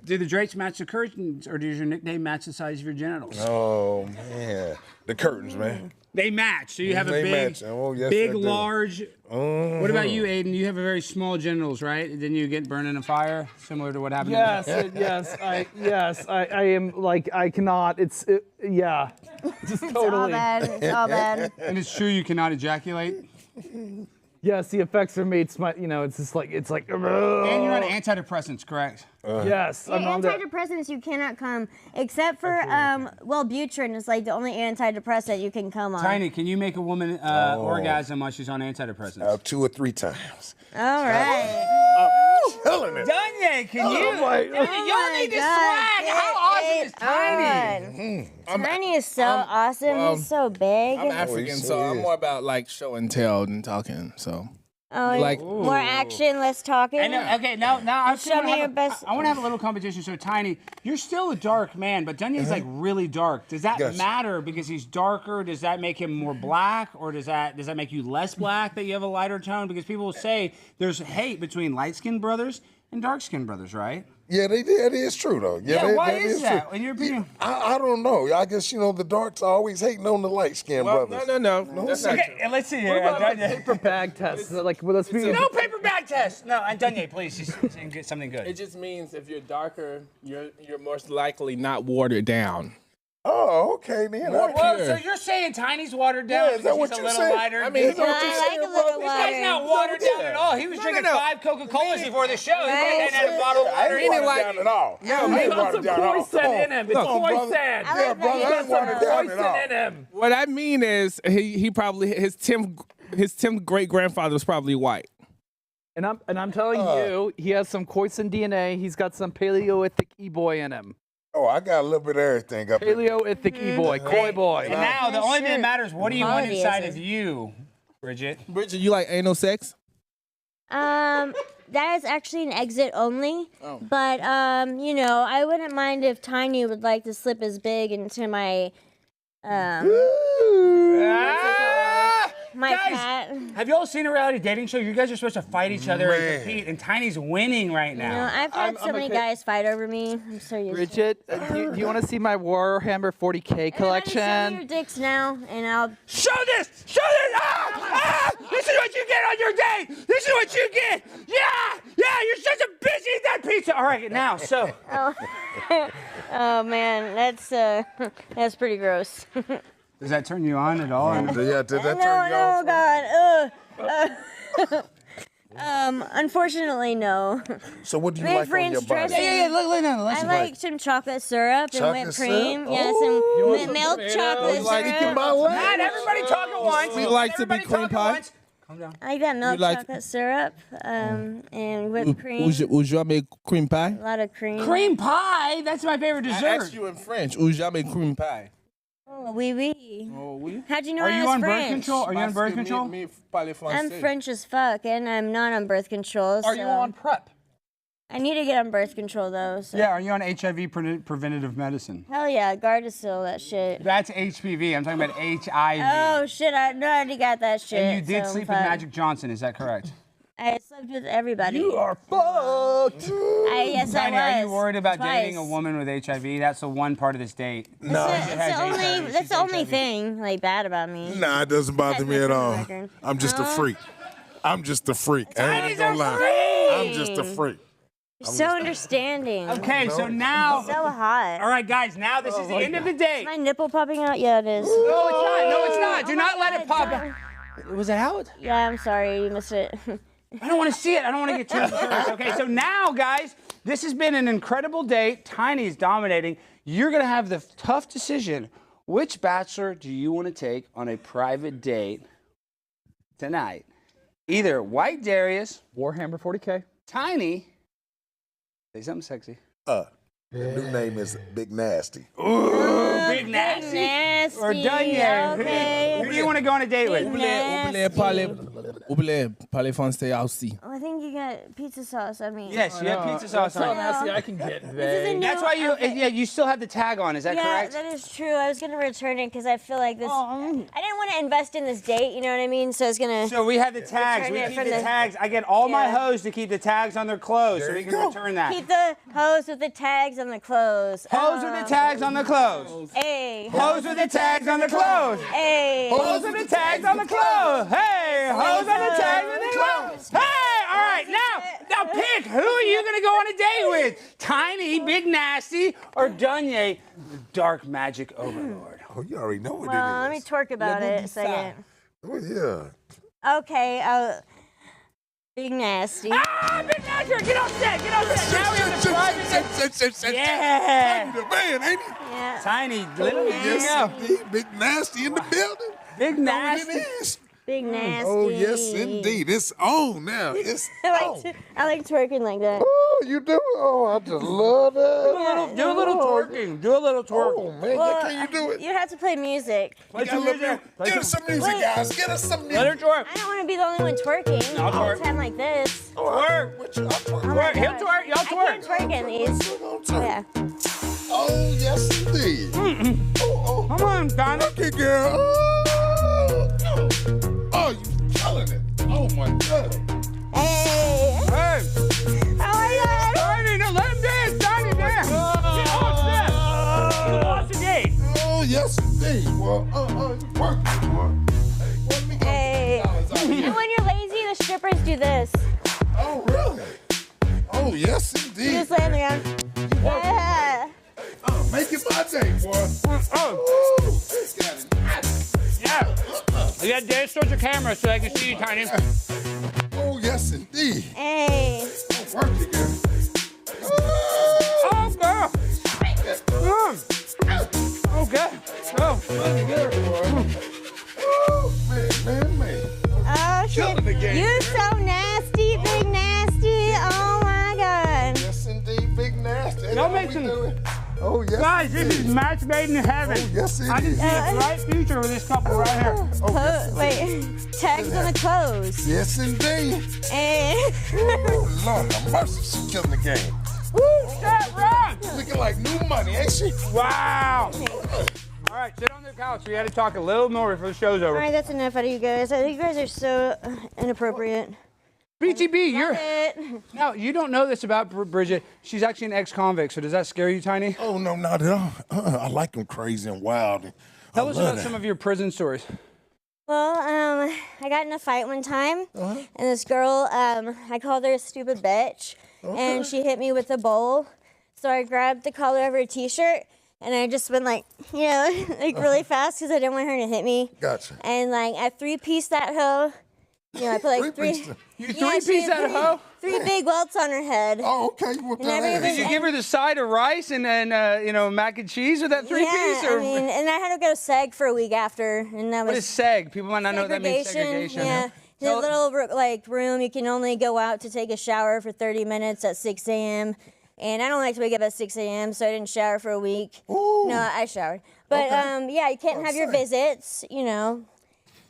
do the drapes match the curtains or does your nickname match the size of your genitals? Oh, man. The curtains, man. They match, so you have a They big, match. Oh, yes, big, they do. large. What about you, Aiden? You have a very small genitals, right? Didn't you get burned in a fire, similar to what happened? Yes, I am like I cannot. Just It's all bad. It's all bad. And it's true you cannot ejaculate. Yes, the effects are made. It's just like it's like. And you're on antidepressants, correct? Yes, I'm on that. Antidepressants you cannot come, except for Wellbutrin is like the only antidepressant you can come on. Tiny, can you make a woman orgasm while she's on antidepressants? 2 or 3 times. All right. Killing it. Dunye, can you? Y'all need to swag. How awesome is Tiny? Tiny is so awesome. He's so big. I'm African, so I'm more about like show and tell than talking. So. Like more action, less talking. I know. Okay, now I Show me your best. I want to have a little competition. So Tiny, you're still a dark man, but Dunye's like really dark. Does that matter because he's darker? Does that make him more black, or does that make you less black that you have a lighter tone? Because people will say there's hate between light-skinned brothers and dark-skinned brothers, right? Yeah, that is true, though. Why that is that? True. In your opinion? I don't know. I guess, the darks are always hating on the light-skinned brothers. No. That's not true. Okay, let's see What here. about like paper bag tests? Like, let's be. No paper bag test. No, and Dunye, please, just get something good. It just means if you're darker, you're most likely not watered down. Oh, okay, then. Well, so you're saying Tiny's watered down Yeah, is that because what he's a you little said? lighter? I mean, is that what you I said, like a little This guy's not watered down at all. He was drinking 5 Coca-Colas before the show. He Right. had a bottle of water. I ain't watered down at all. No, I ain't watered down at all. Poison in him. It's Come on, brother. poison. I Yeah, like brother, I that ain't watered down at all. In him. What I mean is he probably his 10th great grandfather was probably white. And I'm telling you, he has some Khoisan DNA. He's got some Paleolithic e-boy in him. Oh, I got a little bit of everything up here. Paleolithic e-boy, Khoi boy. And now the only thing that matters, what do you want Quality inside is of you, Bridget? Bridget, you like anal sex? That is actually an exit only. But I wouldn't mind if Tiny would like to slip his big into my my Guys, cat. have you all seen a reality dating show? You guys are supposed to fight each other and compete, and Tiny's winning right now. I've had so many guys fight over me. I'm so used to it. Bridget, do you want to see my Warhammer 40K collection? Show me your dicks now, and I'll. Show this! Show this! This is what you get on your date! This is what you get! Yeah! You're such a bitch! Eat that pizza! All right, now, so. Oh man, that's pretty gross. Does that turn you on at all? Yeah, did that turn you on? God. Unfortunately, no. So what do you My like on friends your body? dressing- Yeah, look. I like some chocolate syrup and Chocolate whipped cream. syrup? Yeah, some milk chocolate syrup. Not everybody talk at once. We like to be cream pie. Calm down. I like that milk like- chocolate syrup and whipped cream. Would you make cream pie? A lot of cream. Cream pie? That's my favorite I dessert. asked you in French. Would you make cream pie? Oh, oui, oui. Oh, oui. How'd you know Are I you was on birth French? control? Are you on birth control? Me parler I'm français. French as fuck, and I'm not on birth control. Are you on PrEP? I need to get on birth control though. So. Yeah, are you on HIV preventative medicine? Hell yeah, Gardasil, that shit. That's HPV. I'm talking about HIV. Oh shit, I already got that shit. And you did so sleep with fuck. Magic Johnson, is that correct? I slept with everybody. You are fucked. Yes, Tiny, I was. are you worried about Twice. dating a woman with HIV? That's the one part of this date. No. That's the only thing like bad about me. Nah, it doesn't bother me at all. Record. I'm just a freak. I'm just a freak. I ain't Tiny's gonna a lie. freak. I'm just a freak. You're so understanding. Okay, so now. So hot. All right, guys, now this is the end of the date. Is my nipple popping out? Yeah, it is. No, it's not. No, it's not. Do Oh not my let it God, pop out. Was it out? Yeah, I'm sorry, you missed it. I don't want to see it. I don't want to get too concerned. Okay, so now, guys, this has been an incredible date. Tiny's dominating. You're going to have the tough decision. Which bachelor do you want to take on a private date tonight? Either White Darius, Warhammer 40K. Tiny. Say something sexy. The new name is Big Nasty. Ooh, Big Nasty. Nasty. Or Dunye. Okay. Who do you want to go on a date with? I think you got pizza sauce on me. Yes, you have pizza sauce on. Nasty I can get. This is a new That's why you, outfit. yeah, you still have the tag on. Is that Yeah, correct? that is true. I was gonna return it because I feel like this. I didn't want to invest in this date. You know what I mean? So I was gonna. So we have the tags. We Return it keep from the the- tags. I get all my Yeah. hoes to keep the tags on their clothes so There we you can go. return that. Keep the hose with the tags on the clothes. Hose with the tags on the clothes. Hey. Hose with the tags on the clothes. Hey. Hose with the tags on the clothes. Hey, hose on the tags on the clothes. Hey, all right, now pick. Who are you gonna go on a date with? Tiny, Big Nasty, or Dunye, the dark magic overlord? Oh, you already know what Well, let it me is. twerk about it a second. Oh, yeah. Okay. Big Nasty. Ah, Big Nasty, get on set, get on set. Now we have the private. Yeah. The man, ain't he? Yeah. Tiny, little Yes, indeed. Big Nasty in the building. Big Know what Nasty. it is. Big Nasty. Oh, yes, indeed. It's on now. It's on. I like twerking like that. Oh, you do? Oh, I just love that. Do a little twerking. Do a little twerking. Oh, man, Well, can you do it? You have to play music. Play Get some a little music. bit- Get us some music, Wait. guys. Get us some Let music. her twerk. I don't want to be the only one twerking I'll all twerk. the time like this. Twerk. What you up for? Oh my Twerk. He'll gosh. twerk. Y'all I can't twerk. twerk in these. Yeah. Oh, yes, indeed. Oh, Come on, Donna. okay, girl. Oh, you killing it. Oh, my God. Hey. Hey. Oh my God. Tiny, no, let him dance. Tiny, dance. Get off set. You lost the date. Oh, yes, indeed. Well, you working, boy. Hey, let me go. Hey. And when you're lazy, the strippers do this. Oh, really? Oh, yes, You indeed. just lay on the ground. Yeah. Make it my day, boy. Oh, Ooh, got it. yeah. You gotta dance towards the camera so I can see you, Tiny. Oh, yes, indeed. Hey. Oh, work it, girl. Oh, girl. Okay. Go. Man. Oh shit. Killing the game, You're so nasty, Big Nasty. Oh my God. Yes, indeed, Big Nasty. Y'all make some- Oh, yes. Guys, this is match made in heaven. Oh, yes, it I can is. see a bright future with this couple right here. Wait. Tags on the clothes. Yes, indeed. Hey. Oh, Lord have mercy, she killing the game. Woo, that run. Looking like new money, ain't she? Wow. All right, sit on the couch. We had to talk a little more before the show's All over. right, that's enough out of you guys. You guys are so inappropriate. BTB, you're... Love it. Now, you don't know this about Bridget. She's actually an ex-convict, so does that scare you, Tiny? Oh, no, not at all. I like them crazy and wild. Tell us about some of your prison stories. Well, I got in a fight one time, and this girl, I called her a stupid bitch, and she hit me with a bowl. So I grabbed the collar of her t-shirt, and I just went like, like really fast because I didn't want her to hit me. Gotcha. And like I three-pieced that hoe. I put like three. You Yeah, she three-piece had that hoe? Three big welts on her head. Oh, okay. You want And that everything- ass. Did you give her the side of rice and mac and cheese with that three-piece? Yeah, I mean, and I had to go to SEG for a week after, and that What was is seg? People might not know what that means. segregation. Segregation. Yeah. In a little room, you can only go out to take a shower for 30 minutes at 6 a.m. And I don't like to wake up at 6 a.m., so I didn't shower for a week. Ooh. No, I showered. But yeah, you can't have your visits,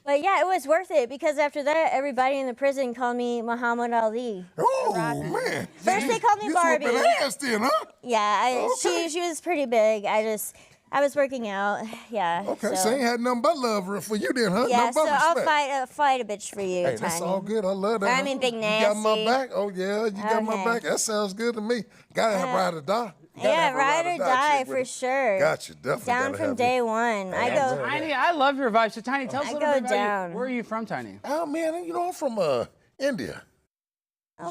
But yeah, it was worth it because after that, everybody in the prison called me Muhammad Ali. Oh, man. First they called me Barbie. You whooping ass then, huh? Yeah, Okay. she was pretty big. I was working out. Yeah. Okay, so ain't had nothing but love for you then, huh? Yeah, Nothing but so I'll respect. fight a bitch for you, Hey, Tiny. that's all good. I love that. I mean, Big You got my Nasty. back? Oh, yeah, you got my Okay. back. That sounds good to me. Gotta have ride or die. Gotta Yeah, have a ride or die chick with for it. sure. Gotcha, definitely. Down gotta from have day it. one. I Yeah, go. Tiny, I love your vibe. So, Tiny, tell us a I little go bit about down. you. Where are you from, Tiny? Oh, man, I'm from India.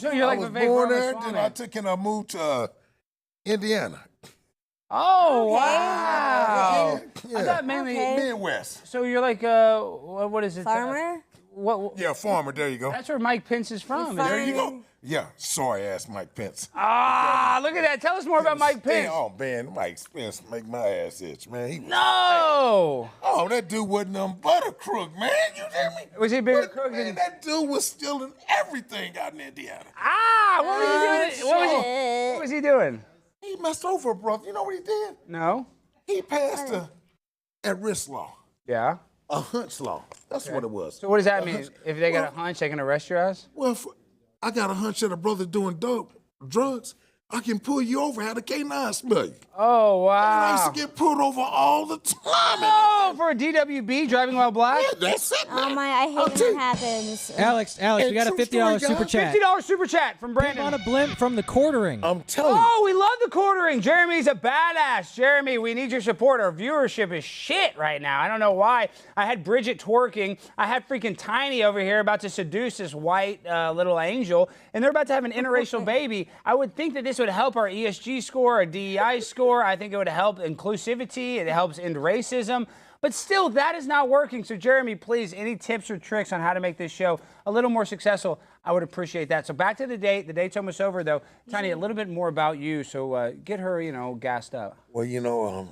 So you're like I was Vivek born there, Ramaswamy. then I took and I moved to Indiana. Oh, Okay. wow. Yeah. I thought mainly... Okay. Midwest. So you're like, what is it? Farmer? What? Yeah, farmer. There you go. That's where Mike Pence is from. There you go. Yeah, sorry ass Mike Pence. Ah, look at that. Tell us more about Mike Pence. Oh man, Mike Pence make my ass itch, man. No. Oh, that dude wasn't nothing but a crook, man. You hear me? Was he a bigger crook Man, than? that dude was stealing everything out in Indiana. Ah, what was he doing? What was he doing? He messed over a brother. You know what he did? No. He passed a at-risk law. Yeah. A hunch law. That's what it was. So what does that mean? If they got a hunch, they can arrest your ass? Well, I got a hunch that a brother doing drugs, I can pull you over, have the K9 smell you. Oh, wow. And I used to get pulled over all the time. No, for a DWB, driving while black? Yeah, that's it, man. Oh my, I hate when that happens. Alex, we got a $50 super chat. $50 super chat from Brandon. On a blimp from the quartering. I'm telling you. Oh, we love the quartering. Jeremy's a badass. Jeremy, we need your support. Our viewership is shit right now. I don't know why. I had Bridget twerking. I had freaking Tiny over here about to seduce this white little angel, and they're about to have an interracial baby. I would think that this would help our ESG score, our DEI score. I think it would help inclusivity. It helps end racism. But still, that is not working. So, Jeremy, please, any tips or tricks on how to make this show a little more successful? I would appreciate that. So back to the date. The date's almost over, though. Tiny, a little bit more about you. So get her, gassed up. Well, I'm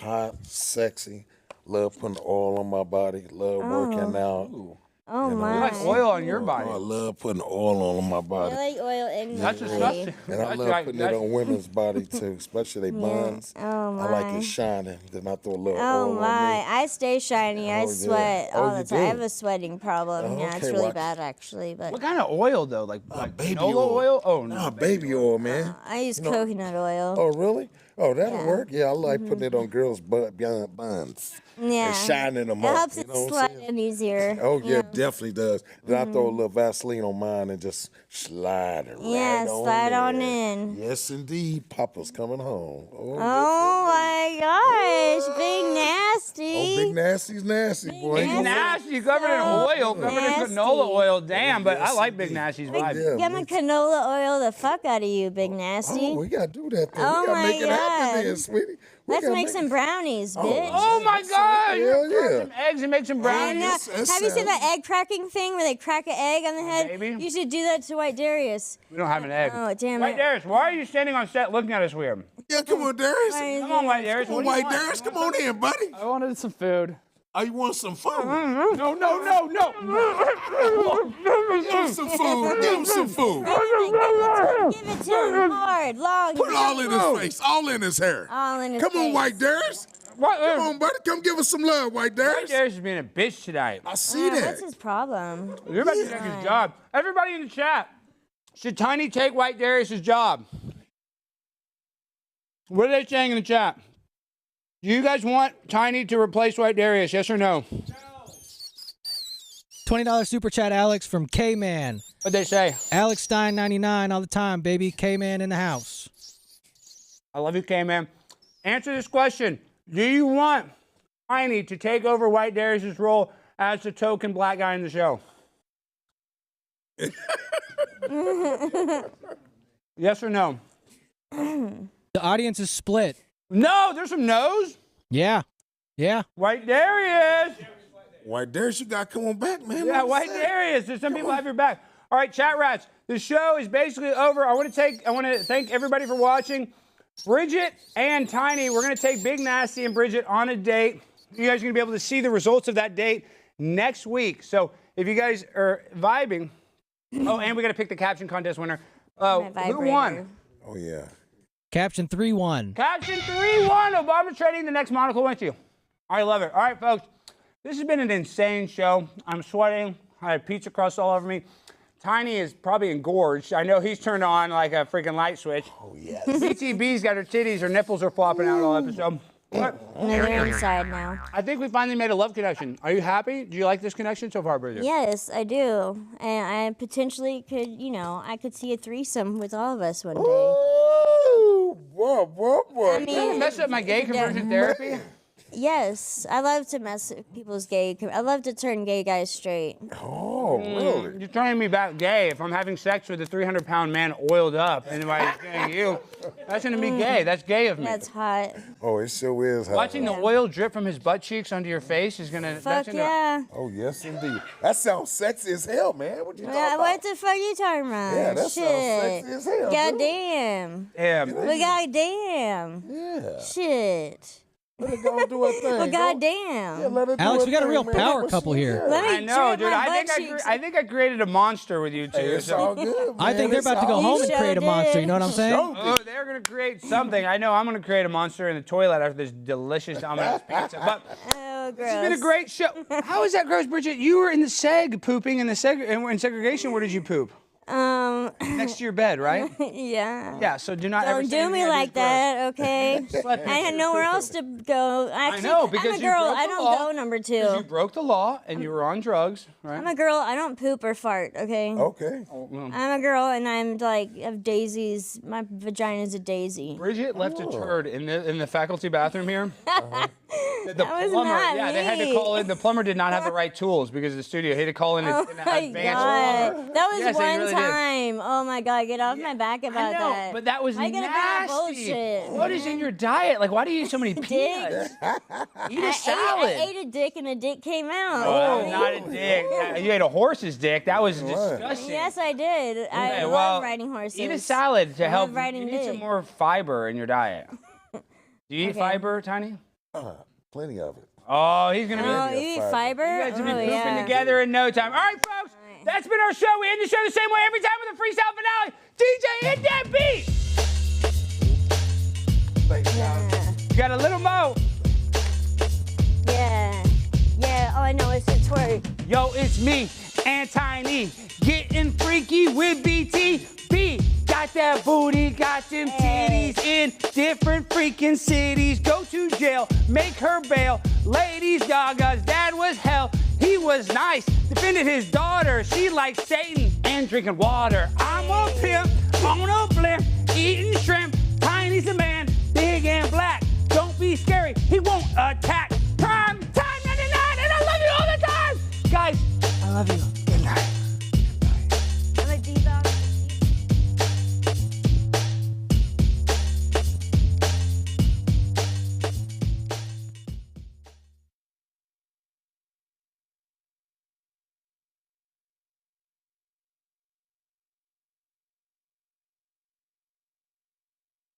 hot, sexy, love putting oil on my body, love working out. Ooh. Oh my. You like oil on your body. I love putting oil on my body. I like oil in That's disgusting. And I love putting it on women's body too, especially their buns. Oh my. I like it shining. Then I throw a little Oh oil my. on me. I stay shiny. I Oh, yeah. sweat Oh, all you the time. I do? have a sweating problem. Oh, Yeah, it's okay, really well, bad actually. But What kind of oil, though? Like baby canola oil. oil? Oh, no. Nah, baby oil, man. I use coconut oil. Oh, really? Oh, that'll Yeah. work. Yeah, I like putting it on girls' buns. Yeah. And shining them It up. helps You it know what I'm sweat saying? in easier. Oh, you yeah, know? it definitely does. Then I throw a little Vaseline on mine and just slide it Yeah, right on slide on in. in. Yes, indeed. Papa's coming home. Oh my gosh, Big Nasty. Oh, Big Nasty's nasty, boy. Big Nasty, covered in oil, covered in nasty. canola oil. Damn, but I Yes, like Big indeed. Nasty's Oh, vibe. yeah. Get my canola oil the fuck out of you, Big Nasty. Oh, we got to do that then. Oh, we got to my make it happen God. then, sweetie. We Let's gotta make some brownies, bitch. Oh my God! Hell Crack yeah. some eggs and make some I brownies. know. Yes, that Have you seen sounds- that egg cracking thing where they crack an egg on the head? Baby. You should do that to White Darius. We don't have an egg. Oh, damn White it. Darius, why are you standing on set looking at us weird? Yeah, come on, Darius. Why is Come on, it- White Darius. Come What on, do you White want? Darius. Come on in, buddy. I wanted some food. Oh, you want some food? No, no, no, no. Give him some food. Give him some food. Give it to him hard, long. Put it all in his face, all in his hair. All in his Come on, face. White Darius. What? Come on, buddy. Come give us some love, White White Darius. Darius is being a bitch tonight. I see that. What's his problem? You're about to take his job. Everybody in the chat, should Tiny take White Darius' job? What are they saying in the chat? Do you guys want Tiny to replace White Darius? Yes or no? $20 super chat, Alex from K-Man. What'd they say? Alex Stein 99 all the time, baby. K-Man in the house. I love you, K-Man. Answer this question. Do you want Tiny to take over White Darius' role as the token black guy in the show? Yes or no? The audience is split. No, there's some no's. Yeah. Yeah. White Darius. White Darius, you got to come on back, man. Yeah, What White is that? Darius. There's some people have your back. All right, chat rats. The show is basically over. I want to thank everybody for watching. Bridget and Tiny, we're going to take Big Nasty and Bridget on a date. You guys are going to be able to see the results of that date next week. So if you guys are vibing, oh, and we got to pick the caption contest winner. Who won? Oh, yeah. Caption 3-1. Caption 3-1. Obama trading the next monocle went to you. I love it. All right, folks. This has been an insane show. I'm sweating. I have pizza crust all over me. Tiny is probably engorged. I know he's turned on like a freaking light switch. Oh, yes. BTB's got her titties, her nipples are flopping out all episode. But And they're inside now. I think we finally made a love connection. Are you happy? Do you like this connection so far, Bridget? Yes, I do. And I potentially could, I could see a threesome with all of us one day. Ooh, boy. I mean, Mess up my gay conversion therapy. Yes, I love to mess with people's gay. I love to turn gay guys straight. Oh, really? You're telling me about gay. If I'm having sex with a 300-pound man oiled up and I'm saying you, that's gonna be gay. That's gay of me. That's hot. Oh, it sure is. Hot. Watching the oil drip from his butt cheeks onto your face is gonna. Fuck yeah. Oh, yes, indeed. That sounds sexy as hell, man. What you talking about? What the fuck you talking about? Yeah, that Shit. sounds sexy as hell. Goddamn. Damn. Well, goddamn. Yeah. Shit. Let her go do her thing. Well, Go. goddamn. Yeah, let her do Alex, her we got a thing, real man. power What couple she- here. Let me I know, drip dude. my I butt think cheeks. I think I created a monster with you two. Hey, it's all good, man. I think they're It's about to go all home good. and create a monster. You know what I'm saying? Oh, they're gonna create something. I know I'm gonna create a monster in the toilet after this delicious Domino's pizza. But Oh, gross. it's been a great show. How is that gross, Bridget? You were in the seg pooping in the in segregation. Where did you poop? Next to your bed, right? Yeah. Yeah. So do not ever Don't say do anything me I like do is gross. that, okay? I had nowhere else to go. Actually, know, because I'm a you girl. broke I the don't law. go number Because you two. broke the law and you were on drugs, right? I'm a girl. I don't poop or fart, okay? Okay. I'm a girl and I'm like, have daisies. My vagina's a daisy. Bridget left a turd in the faculty bathroom here. The That was plumber, not yeah, they had to me. call in. The plumber did not have the right tools because the studio. He had to call in Oh an my advanced god, plumber. that was Yes, they one really did. time. Oh my god, get off my back about I know, that. but that was I get about nasty. bullshit. What is in your diet? Like, why do you eat so many peanuts? Eat a salad. I ate a dick and a dick came out. Oh, that was not a dick. You ate a horse's dick. That was disgusting. Yes, I did. I Okay, love well, riding horses. Eat a salad to I help. love riding You need some dick. more fiber in your diet. Do you eat Okay. fiber, Tiny? Plenty of it. Oh, he's gonna be. Oh, you eat fiber? You guys will be Oh, pooping yeah. together in no time. All right, folks, that's been our show. We end the show the same way every time with a freestyle finale. DJ, hit that beat. You got a little mo. Yeah. Yeah, all I know is to twerk. Yo, it's me and Tiny getting freaky with BTB. Got that booty, got them titties in different freaking cities. Go to jail, make her bail. Lady Gaga's dad was hell. He was nice, defended his daughter. She liked Satan and drinking water. I'm a pimp on a